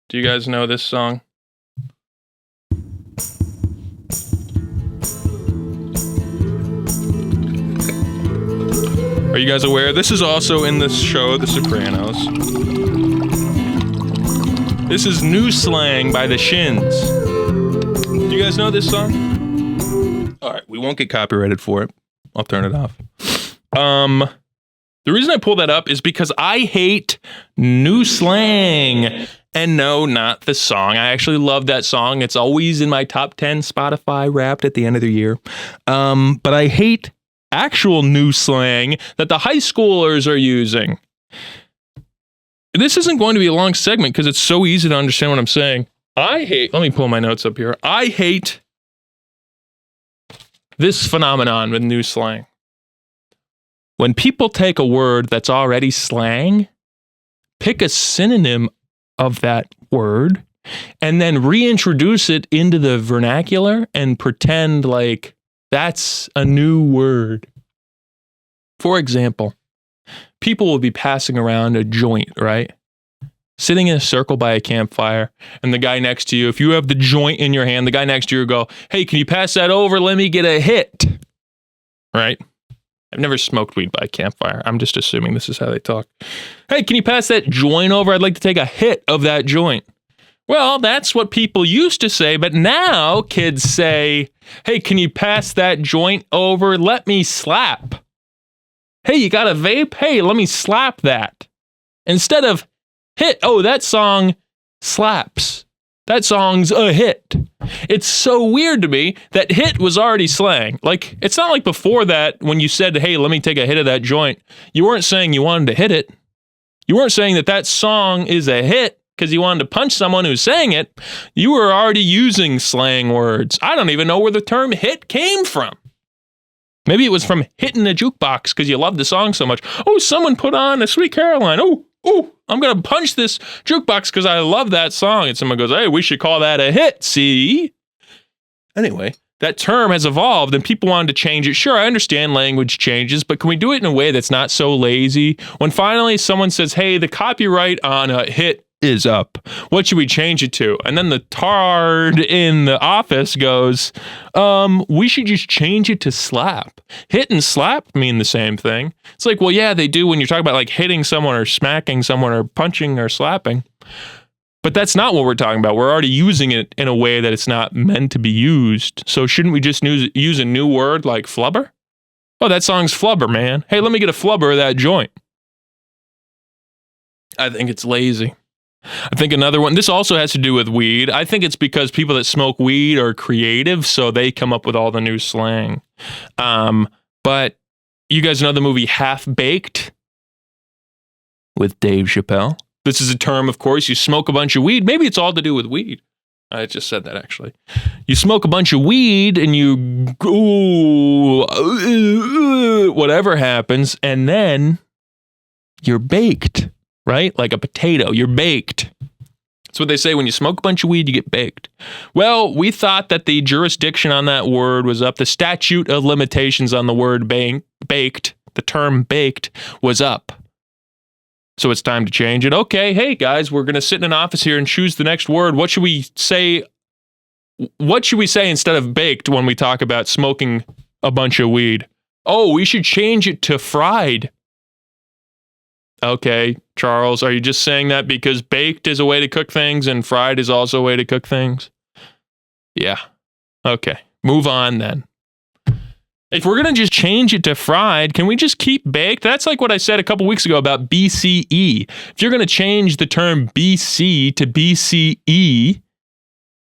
Do you guys know this song? Are you guys aware? This is also in this show, The Sopranos. This is New Slang by the Shins. Do you guys know this song? All right, we won't get copyrighted for it. I'll turn it off. The reason I pull that up is because I hate New Slang. And no, not the song. I actually love that song. It's always in my top 10 Spotify Wrapped at the end of the year. But I hate actual new slang that the high schoolers are using. This isn't going to be a long segment because it's so easy to understand what I'm saying. Let me pull my notes up here. I hate this phenomenon with new slang. When people take a word that's already slang, pick a synonym of that word, and then reintroduce it into the vernacular and pretend like that's a new word. For example, people will be passing around a joint, right? Sitting in a circle by a campfire, and the guy next to you, if you have the joint in your hand, the guy next to you will go, hey, can you pass that over? Let me get a hit. Right? I've never smoked weed by a campfire. I'm just assuming this is how they talk. Hey, can you pass that joint over? I'd like to take a hit of that joint. Well, that's what people used to say, but now kids say, hey, can you pass that joint over? Let me slap. Hey, you got a vape? Hey, let me slap that. Instead of hit, oh, that song slaps. That song's a hit. It's so weird to me that hit was already slang. Like, it's not like before that when you said, hey, let me take a hit of that joint, you weren't saying you wanted to hit it. You weren't saying that that song is a hit because you wanted to punch someone who sang it. You were already using slang words. I don't even know where the term hit came from. Maybe it was from hitting a jukebox because you loved the song so much. Oh, someone put on a Sweet Caroline. Oh, I'm going to punch this jukebox because I love that song. And someone goes, hey, we should call that a hit, see? Anyway, that term has evolved and people wanted to change it. Sure, I understand language changes, but can we do it in a way that's not so lazy? When finally someone says, hey, the copyright on a hit is up. What should we change it to? And then the tard in the office goes, we should just change it to slap. Hit and slap mean the same thing. It's like, well, yeah, they do when you're talking about like hitting someone or smacking someone or punching or slapping. But that's not what we're talking about. We're already using it in a way that it's not meant to be used. So shouldn't we just use a new word like flubber? Oh, that song's flubber, man. Hey, let me get a flubber of that joint. I think it's lazy. I think another one, this also has to do with weed. I think it's because people that smoke weed are creative, so they come up with all the new slang. But you guys know the movie Half Baked with Dave Chappelle? This is a term, of course. You smoke a bunch of weed. Maybe it's all to do with weed. I just said that, actually. You smoke a bunch of weed and you, whatever happens, and then you're baked. Right? Like a potato. You're baked. That's what they say. When you smoke a bunch of weed, you get baked. Well, we thought that the jurisdiction on that word was up. The statute of limitations on the word baked, the term baked, was up. So it's time to change it. Okay, hey guys, we're going to sit in an office here and choose the next word. What should we say? What should we say instead of baked when we talk about smoking a bunch of weed? Oh, we should change it to fried. Okay, Charles, are you just saying that because baked is a way to cook things and fried is also a way to cook things? Yeah. Okay, move on then. If we're going to just change it to fried, can we just keep baked? That's like what I said a couple weeks ago about BCE. If you're going to change the term BC to BCE,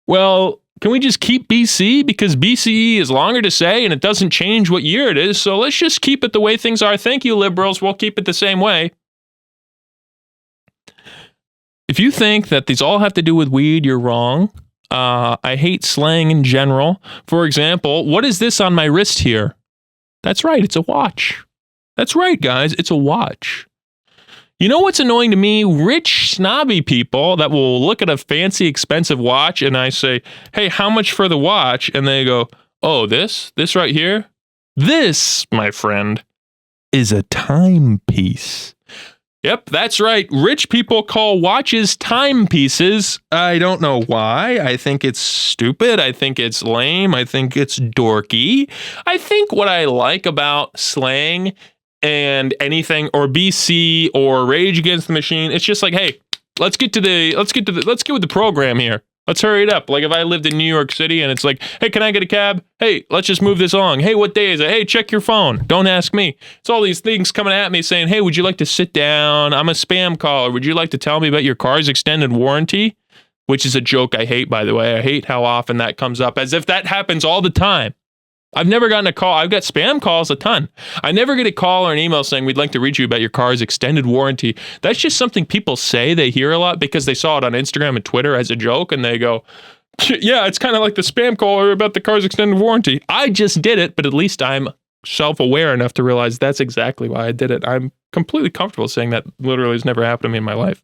well, can we just keep BC? Because BCE is longer to say and it doesn't change what year it is, so let's just keep it the way things are. Thank you, liberals. We'll keep it the same way. If you think that these all have to do with weed, you're wrong. I hate slang in general. For example, what is this on my wrist here? That's right, it's a watch. That's right, guys, it's a watch. You know what's annoying to me? Rich, snobby people that will look at a fancy, expensive watch and I say, hey, how much for the watch? And they go, oh, this right here? This, my friend, is a timepiece. Yep, that's right. Rich people call watches timepieces. I don't know why. I think it's stupid. I think it's lame. I think it's dorky. I think what I like about slang and anything or BC or Rage Against the Machine, it's just like, hey, let's get with the program here. Let's hurry it up. Like if I lived in New York City and it's like, hey, can I get a cab? Hey, let's just move this along. Hey, what day is it? Hey, check your phone. Don't ask me. It's all these things coming at me saying, hey, would you like to sit down? I'm a spam caller. Would you like to tell me about your car's extended warranty? Which is a joke I hate, by the way. I hate how often that comes up, as if that happens all the time. I've never gotten a call. I've got spam calls a ton. I never get a call or an email saying, we'd like to reach you about your car's extended warranty. That's just something people say they hear a lot because they saw it on Instagram and Twitter as a joke, and they go, yeah, it's kind of like the spam call about the car's extended warranty. I just did it, but at least I'm self-aware enough to realize that's exactly why I did it. I'm completely comfortable saying that literally has never happened to me in my life.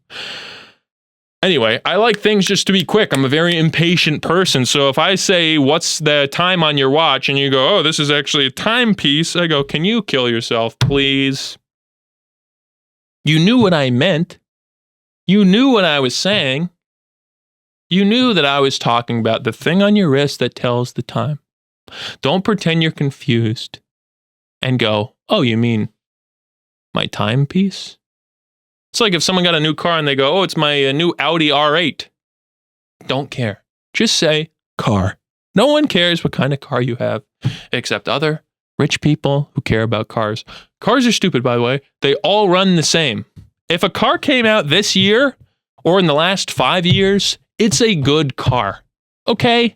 Anyway, I like things just to be quick. I'm a very impatient person. So if I say, what's the time on your watch? And you go, oh, this is actually a timepiece. I go, can you kill yourself, please? You knew what I meant. You knew what I was saying. You knew that I was talking about the thing on your wrist that tells the time. Don't pretend you're confused and go, oh, you mean my timepiece? It's like if someone got a new car and they go, oh, it's my new Audi R8. Don't care. Just say car. No one cares what kind of car you have, except other rich people who care about cars. Cars are stupid, by the way. They all run the same. If a car came out this year or in the last 5 years, it's a good car. Okay?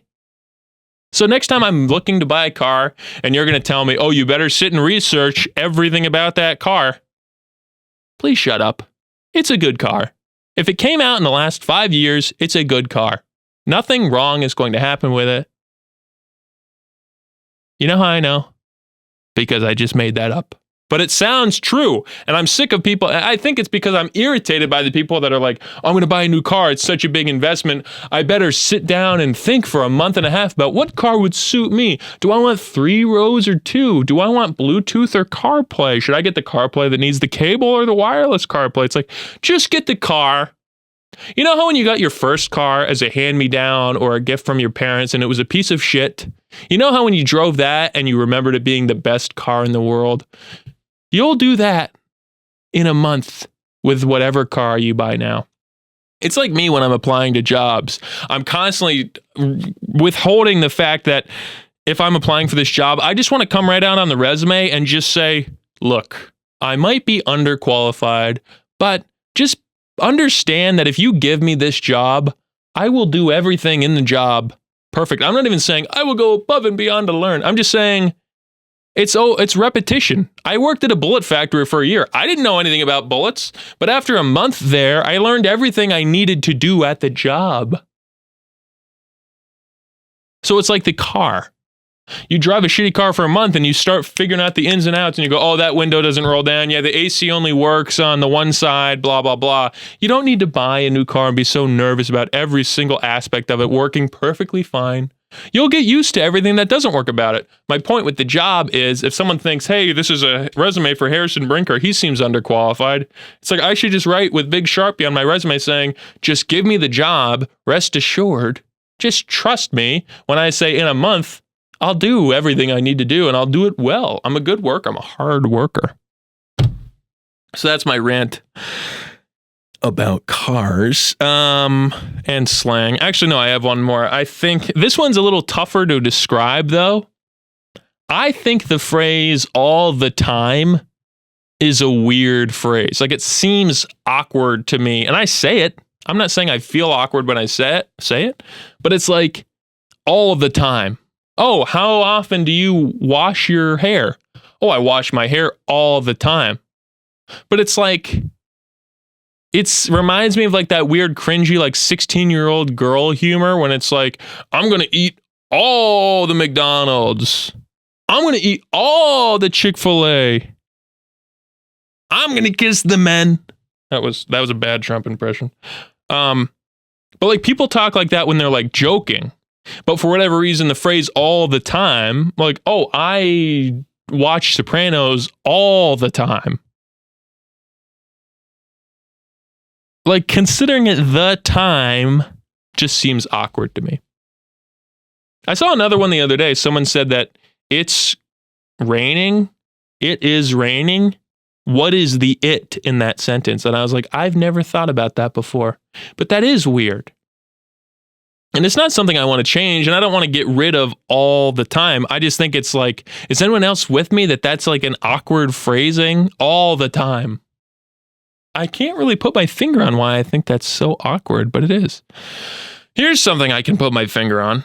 So next time I'm looking to buy a car and you're going to tell me, oh, you better sit and research everything about that car. Please shut up. It's a good car. If it came out in the last 5 years, it's a good car. Nothing wrong is going to happen with it. You know how I know? Because I just made that up. But it sounds true. And I'm sick of people. I think it's because I'm irritated by the people that are like, I'm going to buy a new car. It's such a big investment. I better sit down and think for a month and a half about what car would suit me. Do I want 3 rows or 2? Do I want Bluetooth or CarPlay? Should I get the CarPlay that needs the cable or the wireless CarPlay? It's like, just get the car. You know how when you got your first car as a hand-me-down or a gift from your parents and it was a piece of shit? You know how when you drove that and you remembered it being the best car in the world? You'll do that in a month with whatever car you buy now. It's like me when I'm applying to jobs. I'm constantly withholding the fact that if I'm applying for this job, I just want to come right out on the resume and just say, look, I might be underqualified, but just understand that if you give me this job, I will do everything in the job perfect. I'm not even saying I will go above and beyond to learn. I'm just saying it's repetition. I worked at a bullet factory for a year. I didn't know anything about bullets, but after a month there, I learned everything I needed to do at the job. So it's like the car. You drive a shitty car for a month and you start figuring out the ins and outs and you go, oh, that window doesn't roll down. Yeah, the AC only works on the one side, blah, blah, blah. You don't need to buy a new car and be so nervous about every single aspect of it working perfectly fine. You'll get used to everything that doesn't work about it. My point with the job is if someone thinks, hey, this is a resume for Harrison Brinker, he seems underqualified. It's like I should just write with big Sharpie on my resume saying, just give me the job, rest assured. Just trust me when I say in a month, I'll do everything I need to do and I'll do it well. I'm a good worker. I'm a hard worker. So that's my rant about cars and slang. Actually, no, I have one more. I think this one's a little tougher to describe, though. I think the phrase all the time is a weird phrase. Like, it seems awkward to me. And I say it. I'm not saying I feel awkward when I say it, but it's like all of the time. Oh, how often do you wash your hair? Oh, I wash my hair all the time. But it's like, it reminds me of like that weird cringy like 16-year-old girl humor when it's like, I'm going to eat all the McDonald's. I'm going to eat all the Chick-fil-A. I'm going to kiss the men. That was a bad Trump impression. But like people talk like that when they're like joking. But for whatever reason, the phrase all the time, like, oh, I watch Sopranos all the time. Like, considering it the time just seems awkward to me. I saw another one the other day. Someone said that it's raining. It is raining. What is the it in that sentence? And I was like, I've never thought about that before. But that is weird. And it's not something I want to change, and I don't want to get rid of all the time. I just think it's like, is anyone else with me that that's like an awkward phrasing all the time? I can't really put my finger on why I think that's so awkward, but it is. Here's something I can put my finger on.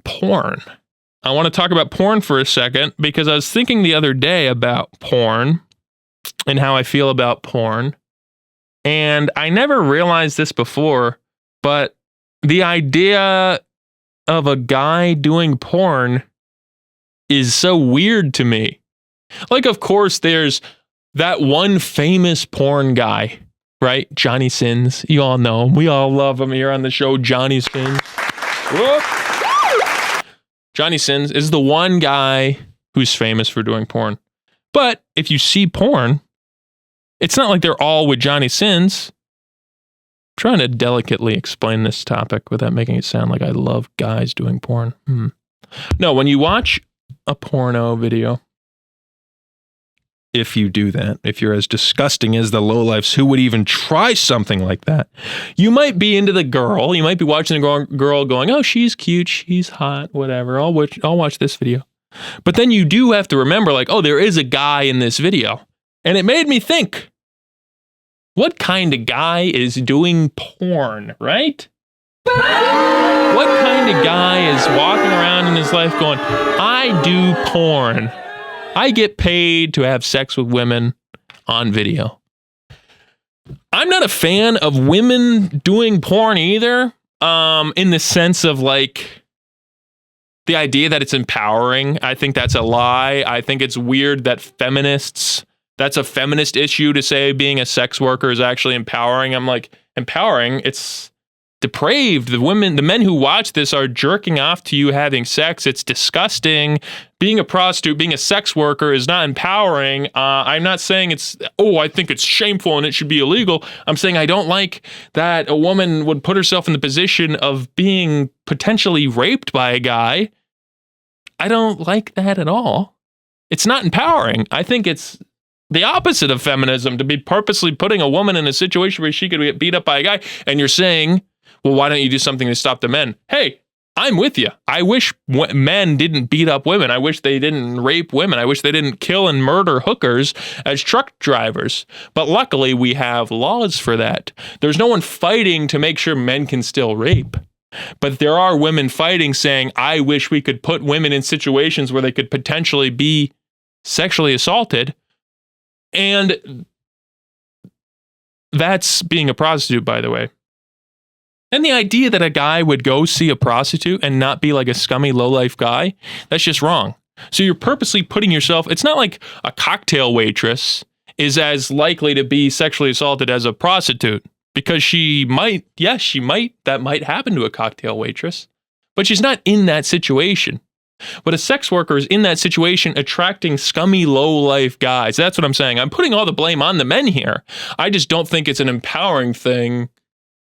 Porn. I want to talk about porn for a second because I was thinking the other day about porn and how I feel about porn. And I never realized this before, but the idea of a guy doing porn is so weird to me. Like, of course, there's that one famous porn guy, right? Johnny Sins. You all know him. We all love him here on the show, Johnny Sins. Whoop. Johnny Sins is the one guy who's famous for doing porn. But if you see porn, it's not like they're all with Johnny Sins. I'm trying to delicately explain this topic without making it sound like I love guys doing porn. No, when you watch a porno video, if you do that, if you're as disgusting as the lowlifes who would even try something like that, you might be into the girl. You might be watching the girl going, oh, she's cute, she's hot, whatever. I'll watch this video. But then you do have to remember, like, oh, there is a guy in this video. And it made me think, what kind of guy is doing porn, right? What kind of guy is walking around in his life going, I do porn. I get paid to have sex with women on video. I'm not a fan of women doing porn either, in the sense of like the idea that it's empowering. I think that's a lie. I think it's weird that that's a feminist issue to say being a sex worker is actually empowering. I'm like, empowering? It's depraved. The men who watch this are jerking off to you having sex. It's disgusting. Being a prostitute, being a sex worker is not empowering. I'm not saying I think it's shameful and it should be illegal. I'm saying I don't like that a woman would put herself in the position of being potentially raped by a guy. I don't like that at all. It's not empowering. I think it's the opposite of feminism to be purposely putting a woman in a situation where she could get beat up by a guy. And you're saying, well, why don't you do something to stop the men? Hey, I'm with you. I wish men didn't beat up women. I wish they didn't rape women. I wish they didn't kill and murder hookers as truck drivers. But luckily, we have laws for that. There's no one fighting to make sure men can still rape. But there are women fighting saying, I wish we could put women in situations where they could potentially be sexually assaulted. And that's being a prostitute, by the way. And the idea that a guy would go see a prostitute and not be like a scummy lowlife guy, that's just wrong. So you're purposely putting yourself, it's not like a cocktail waitress is as likely to be sexually assaulted as a prostitute, because that might happen to a cocktail waitress, but she's not in that situation. But a sex worker is in that situation attracting scummy low-life guys. That's what I'm saying. I'm putting all the blame on the men here. I just don't think it's an empowering thing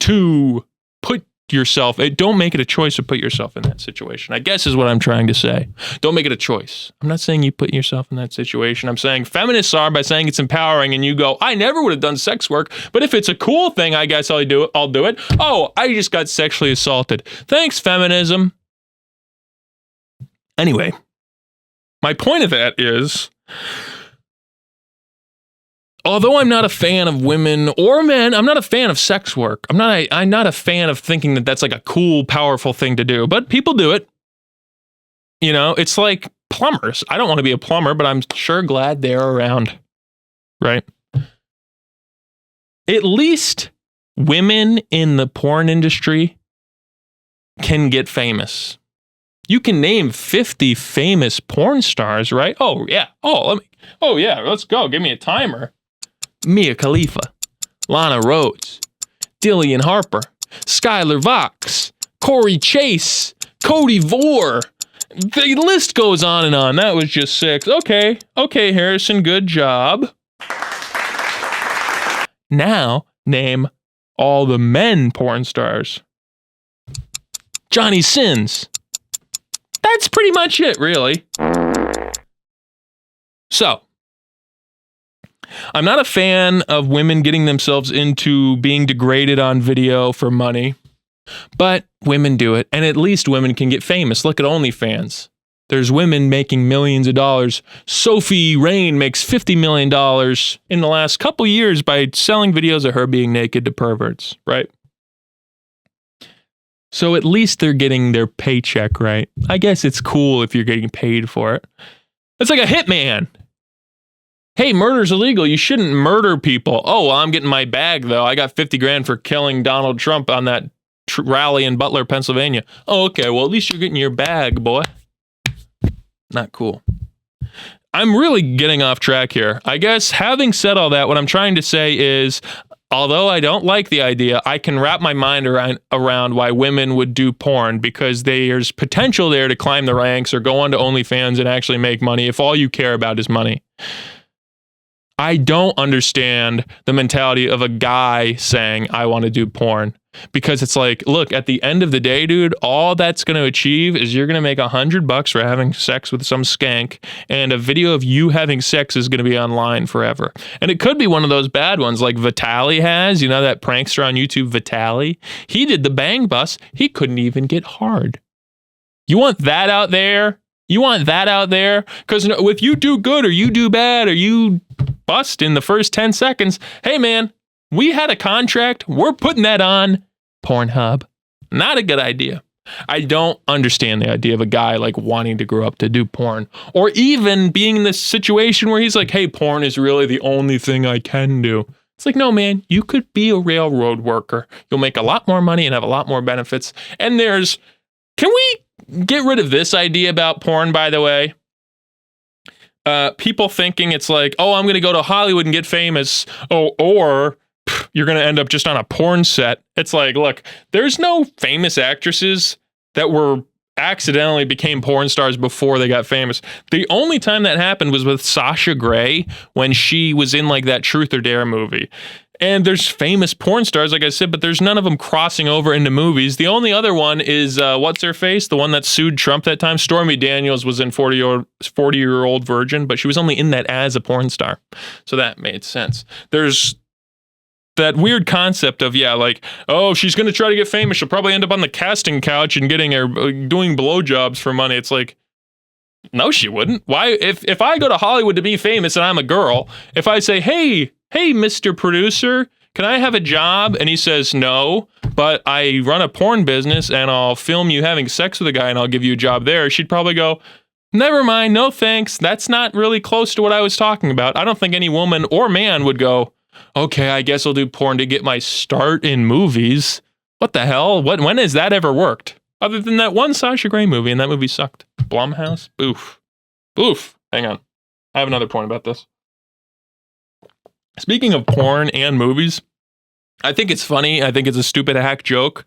to put yourself, don't make it a choice to put yourself in that situation, I guess is what I'm trying to say. Don't make it a choice. I'm not saying you put yourself in that situation. I'm saying feminists are by saying it's empowering and you go, I never would have done sex work, but if it's a cool thing, I guess I'll do it. Oh, I just got sexually assaulted. Thanks, feminism. Anyway, my point of that is, although I'm not a fan of women or men, I'm not a fan of sex work. I'm not a fan of thinking that that's like a cool, powerful thing to do, but people do it. You know, it's like plumbers. I don't want to be a plumber, but I'm sure glad they're around, right? At least women in the porn industry can get famous. You can name 50 famous porn stars, right? Oh, yeah. Let's go. Give me a timer. Mia Khalifa, Lana Rhoades, Dillian Harper, Skylar Vox, Corey Chase, Cody Vore. The list goes on and on. That was just 6. Okay, Harrison, good job. Now, name all the men porn stars. Johnny Sins. That's pretty much it, really. So, I'm not a fan of women getting themselves into being degraded on video for money, but women do it, and at least women can get famous. Look at OnlyFans. There's women making millions of dollars. Sophie Rain makes $50 million in the last couple years by selling videos of her being naked to perverts, right? So at least they're getting their paycheck, right? I guess it's cool if you're getting paid for it. It's like a hitman. Hey, murder's illegal. You shouldn't murder people. Oh, well, I'm getting my bag, though. I got 50 grand for killing Donald Trump on that rally in Butler, Pennsylvania. Oh, okay. Well, at least you're getting your bag, boy. Not cool. I'm really getting off track here. I guess having said all that, what I'm trying to say is, although I don't like the idea, I can wrap my mind around why women would do porn, because there's potential there to climb the ranks or go onto OnlyFans and actually make money if all you care about is money. I don't understand the mentality of a guy saying, I want to do porn. Because it's like, look, at the end of the day, dude, all that's going to achieve is you're going to make $100 for having sex with some skank, and a video of you having sex is going to be online forever. And it could be one of those bad ones like Vitaly has, you know, that prankster on YouTube, Vitaly. He did the bang bus. He couldn't even get hard. You want that out there? You want that out there? Because if you do good or you do bad or you bust in the first 10 seconds, hey, man, we had a contract. We're putting that on Pornhub. Not a good idea. I don't understand the idea of a guy like wanting to grow up to do porn, or even being in this situation where he's like, hey, porn is really the only thing I can do. It's like, no, man, you could be a railroad worker. You'll make a lot more money and have a lot more benefits. And can we get rid of this idea about porn, by the way? People thinking it's like, oh, I'm going to go to Hollywood and get famous. Oh, or you're going to end up just on a porn set. It's like, look, there's no famous actresses that accidentally became porn stars before they got famous. The only time that happened was with Sasha Grey when she was in like that Truth or Dare movie. And there's famous porn stars, like I said, but there's none of them crossing over into movies. The only other one is, what's her face? The one that sued Trump that time. Stormy Daniels was in 40-Year-Old Virgin, but she was only in that as a porn star. So that made sense. There's that weird concept of, yeah, like, oh, she's going to try to get famous. She'll probably end up on the casting couch and doing blowjobs for money. It's like, no, she wouldn't. Why? If I go to Hollywood to be famous and I'm a girl, if I say, hey, Mr. Producer, can I have a job? And he says, no, but I run a porn business and I'll film you having sex with a guy and I'll give you a job there. She'd probably go, never mind, no thanks. That's not really close to what I was talking about. I don't think any woman or man would go, okay, I guess I'll do porn to get my start in movies. What the hell? When has that ever worked? Other than that one Sasha Grey movie, and that movie sucked. Blumhouse? Boof. Hang on. I have another point about this. Speaking of porn and movies, I think it's funny. I think it's a stupid hack joke.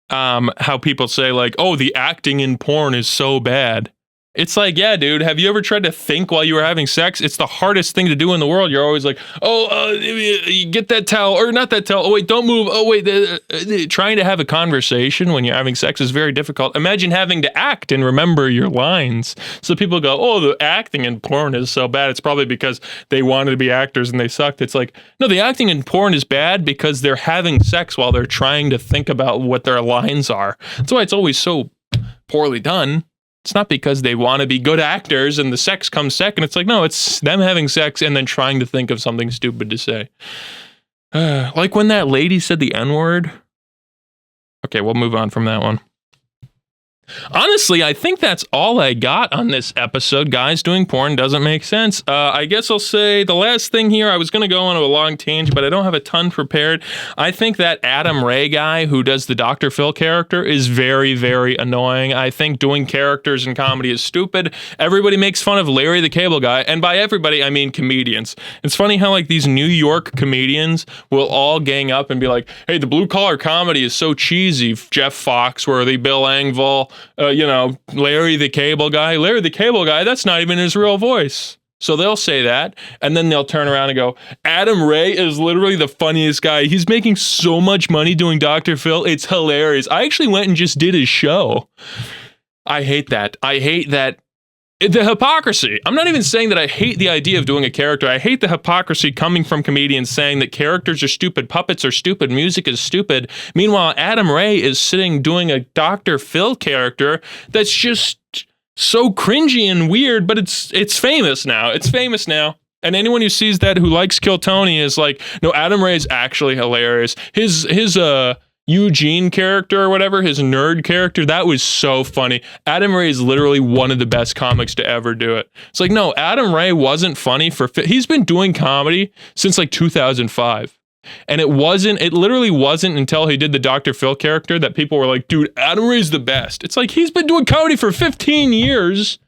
How people say like, oh, the acting in porn is so bad. It's like, yeah, dude, have you ever tried to think while you were having sex? It's the hardest thing to do in the world. You're always like, you get that towel, or not that towel. Oh, wait, don't move. Oh, wait. Trying to have a conversation when you're having sex is very difficult. Imagine having to act and remember your lines. So people go, oh, the acting in porn is so bad. It's probably because they wanted to be actors and they sucked. It's like, no, the acting in porn is bad because they're having sex while they're trying to think about what their lines are. That's why it's always so poorly done. It's not because they want to be good actors and the sex comes second. It's like, no, it's them having sex and then trying to think of something stupid to say. Like when that lady said the N-word. Okay, we'll move on from that one. Honestly, I think that's all I got on this episode. Guys doing porn doesn't make sense. I guess I'll say the last thing here, I was going to go on a long tangent, but I don't have a ton prepared. I think that Adam Ray guy who does the Dr. Phil character is very, very annoying. I think doing characters in comedy is stupid. Everybody makes fun of Larry the Cable Guy, and by everybody, I mean comedians. It's funny how like these New York comedians will all gang up and be like, hey, the blue collar comedy is so cheesy. Jeff Foxworthy, Bill Engvall, Larry the Cable Guy. Larry the Cable Guy, that's not even his real voice. So they'll say that, and then they'll turn around and go, Adam Ray is literally the funniest guy. He's making so much money doing Dr. Phil. It's hilarious. I actually went and just did his show. I hate that. I hate that. The hypocrisy. I'm not even saying that I hate the idea of doing a character. I hate the hypocrisy coming from comedians saying that characters are stupid, puppets are stupid, music is stupid. Meanwhile, Adam Ray is sitting doing a Dr. Phil character that's just so cringy and weird, but it's famous now. It's famous now. And anyone who sees that who likes Kill Tony is like, no, Adam Ray is actually hilarious. His Eugene character or whatever, his nerd character, that was so funny. Adam Ray is literally one of the best comics to ever do it. It's like, no, Adam Ray wasn't funny he's been doing comedy since like 2005. And it literally wasn't until he did the Dr. Phil character that people were like, dude, Adam Ray's the best. It's like, he's been doing comedy for 15 years.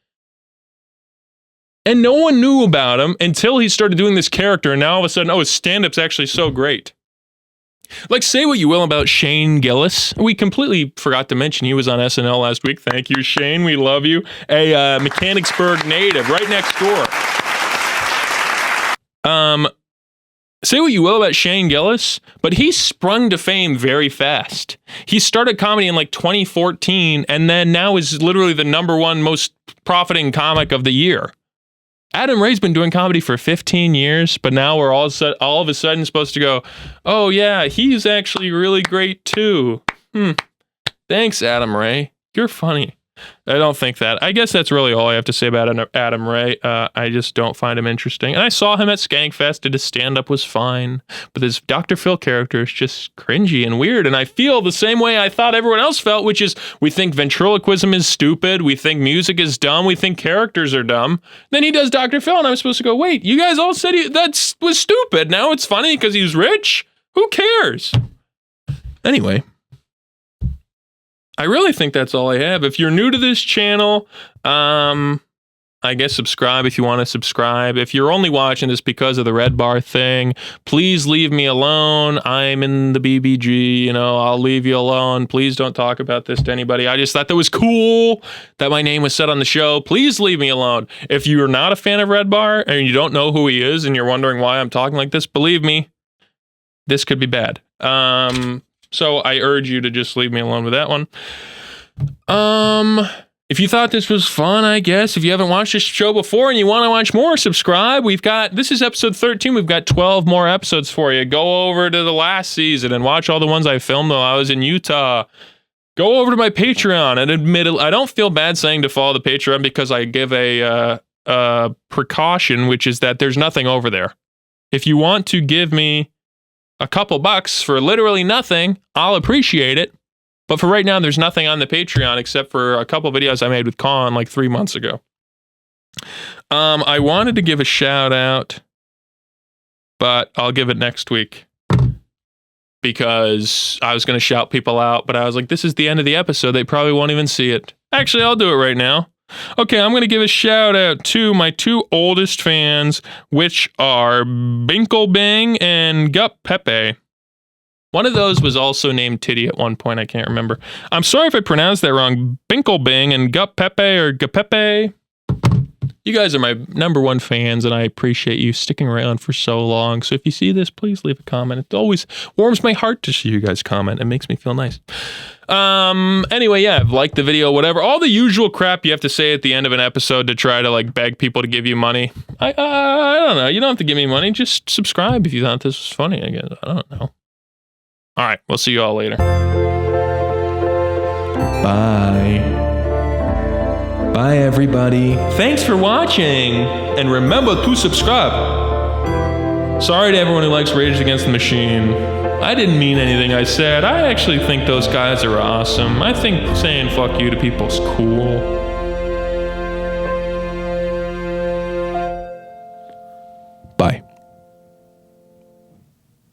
And no one knew about him until he started doing this character. And now all of a sudden, his stand-up's actually so great. Like, say what you will about Shane Gillis. We completely forgot to mention he was on SNL last week. Thank you, Shane. We love you. A Mechanicsburg native right next door. Say what you will about Shane Gillis, but he sprung to fame very fast. He started comedy in like 2014 and then now is literally the #1 most profiting comic of the year. Adam Ray's been doing comedy for 15 years, but now we're all of a sudden supposed to go, oh yeah, he's actually really great too. Thanks, Adam Ray. You're funny. I don't think that. I guess that's really all I have to say about Adam Ray. I just don't find him interesting. And I saw him at Skankfest, and his stand-up was fine. But this Dr. Phil character is just cringy and weird. And I feel the same way I thought everyone else felt, which is we think ventriloquism is stupid. We think music is dumb. We think characters are dumb. Then he does Dr. Phil, and I'm supposed to go, wait, you guys all said that was stupid. Now it's funny because he was rich? Who cares? Anyway. I really think that's all I have. If you're new to this channel, I guess subscribe if you want to subscribe. If you're only watching this because of the Redbar thing, please leave me alone. I'm in the BBG, I'll leave you alone. Please don't talk about this to anybody. I just thought that was cool that my name was said on the show. Please leave me alone. If you're not a fan of Redbar and you don't know who he is and you're wondering why I'm talking like this, believe me, this could be bad. So I urge you to just leave me alone with that one. If you thought this was fun, I guess, if you haven't watched this show before and you want to watch more, subscribe. This is episode 13. We've got 12 more episodes for you. Go over to the last season and watch all the ones I filmed while I was in Utah. Go over to my Patreon and admit it. I don't feel bad saying to follow the Patreon because I give a precaution, which is that there's nothing over there. If you want to give me a couple bucks for literally nothing, I'll appreciate it. But for right now, there's nothing on the Patreon except for a couple videos I made with Colin like 3 months ago. I wanted to give a shout out, but I'll give it next week because I was going to shout people out, but I was like, this is the end of the episode. They probably won't even see it. Actually, I'll do it right now. Okay, I'm going to give a shout out to my 2 oldest fans, which are Binklebing and Gup Pepe. One of those was also named Titty at one point. I can't remember. I'm sorry if I pronounced that wrong. Binklebing and Gup Pepe or Gupepe. You guys are my #1 fans, and I appreciate you sticking around for so long. So if you see this, please leave a comment. It always warms my heart to see you guys comment. It makes me feel nice. Anyway, yeah, like the video, whatever. All the usual crap you have to say at the end of an episode to try to like beg people to give you money. I don't know. You don't have to give me money. Just subscribe if you thought this was funny, I guess. I don't know. All right, we'll see you all later. Bye. Bye, everybody. Thanks for watching, and remember to subscribe. Sorry to everyone who likes Rage Against the Machine. I didn't mean anything I said. I actually think those guys are awesome. I think saying fuck you to people is cool.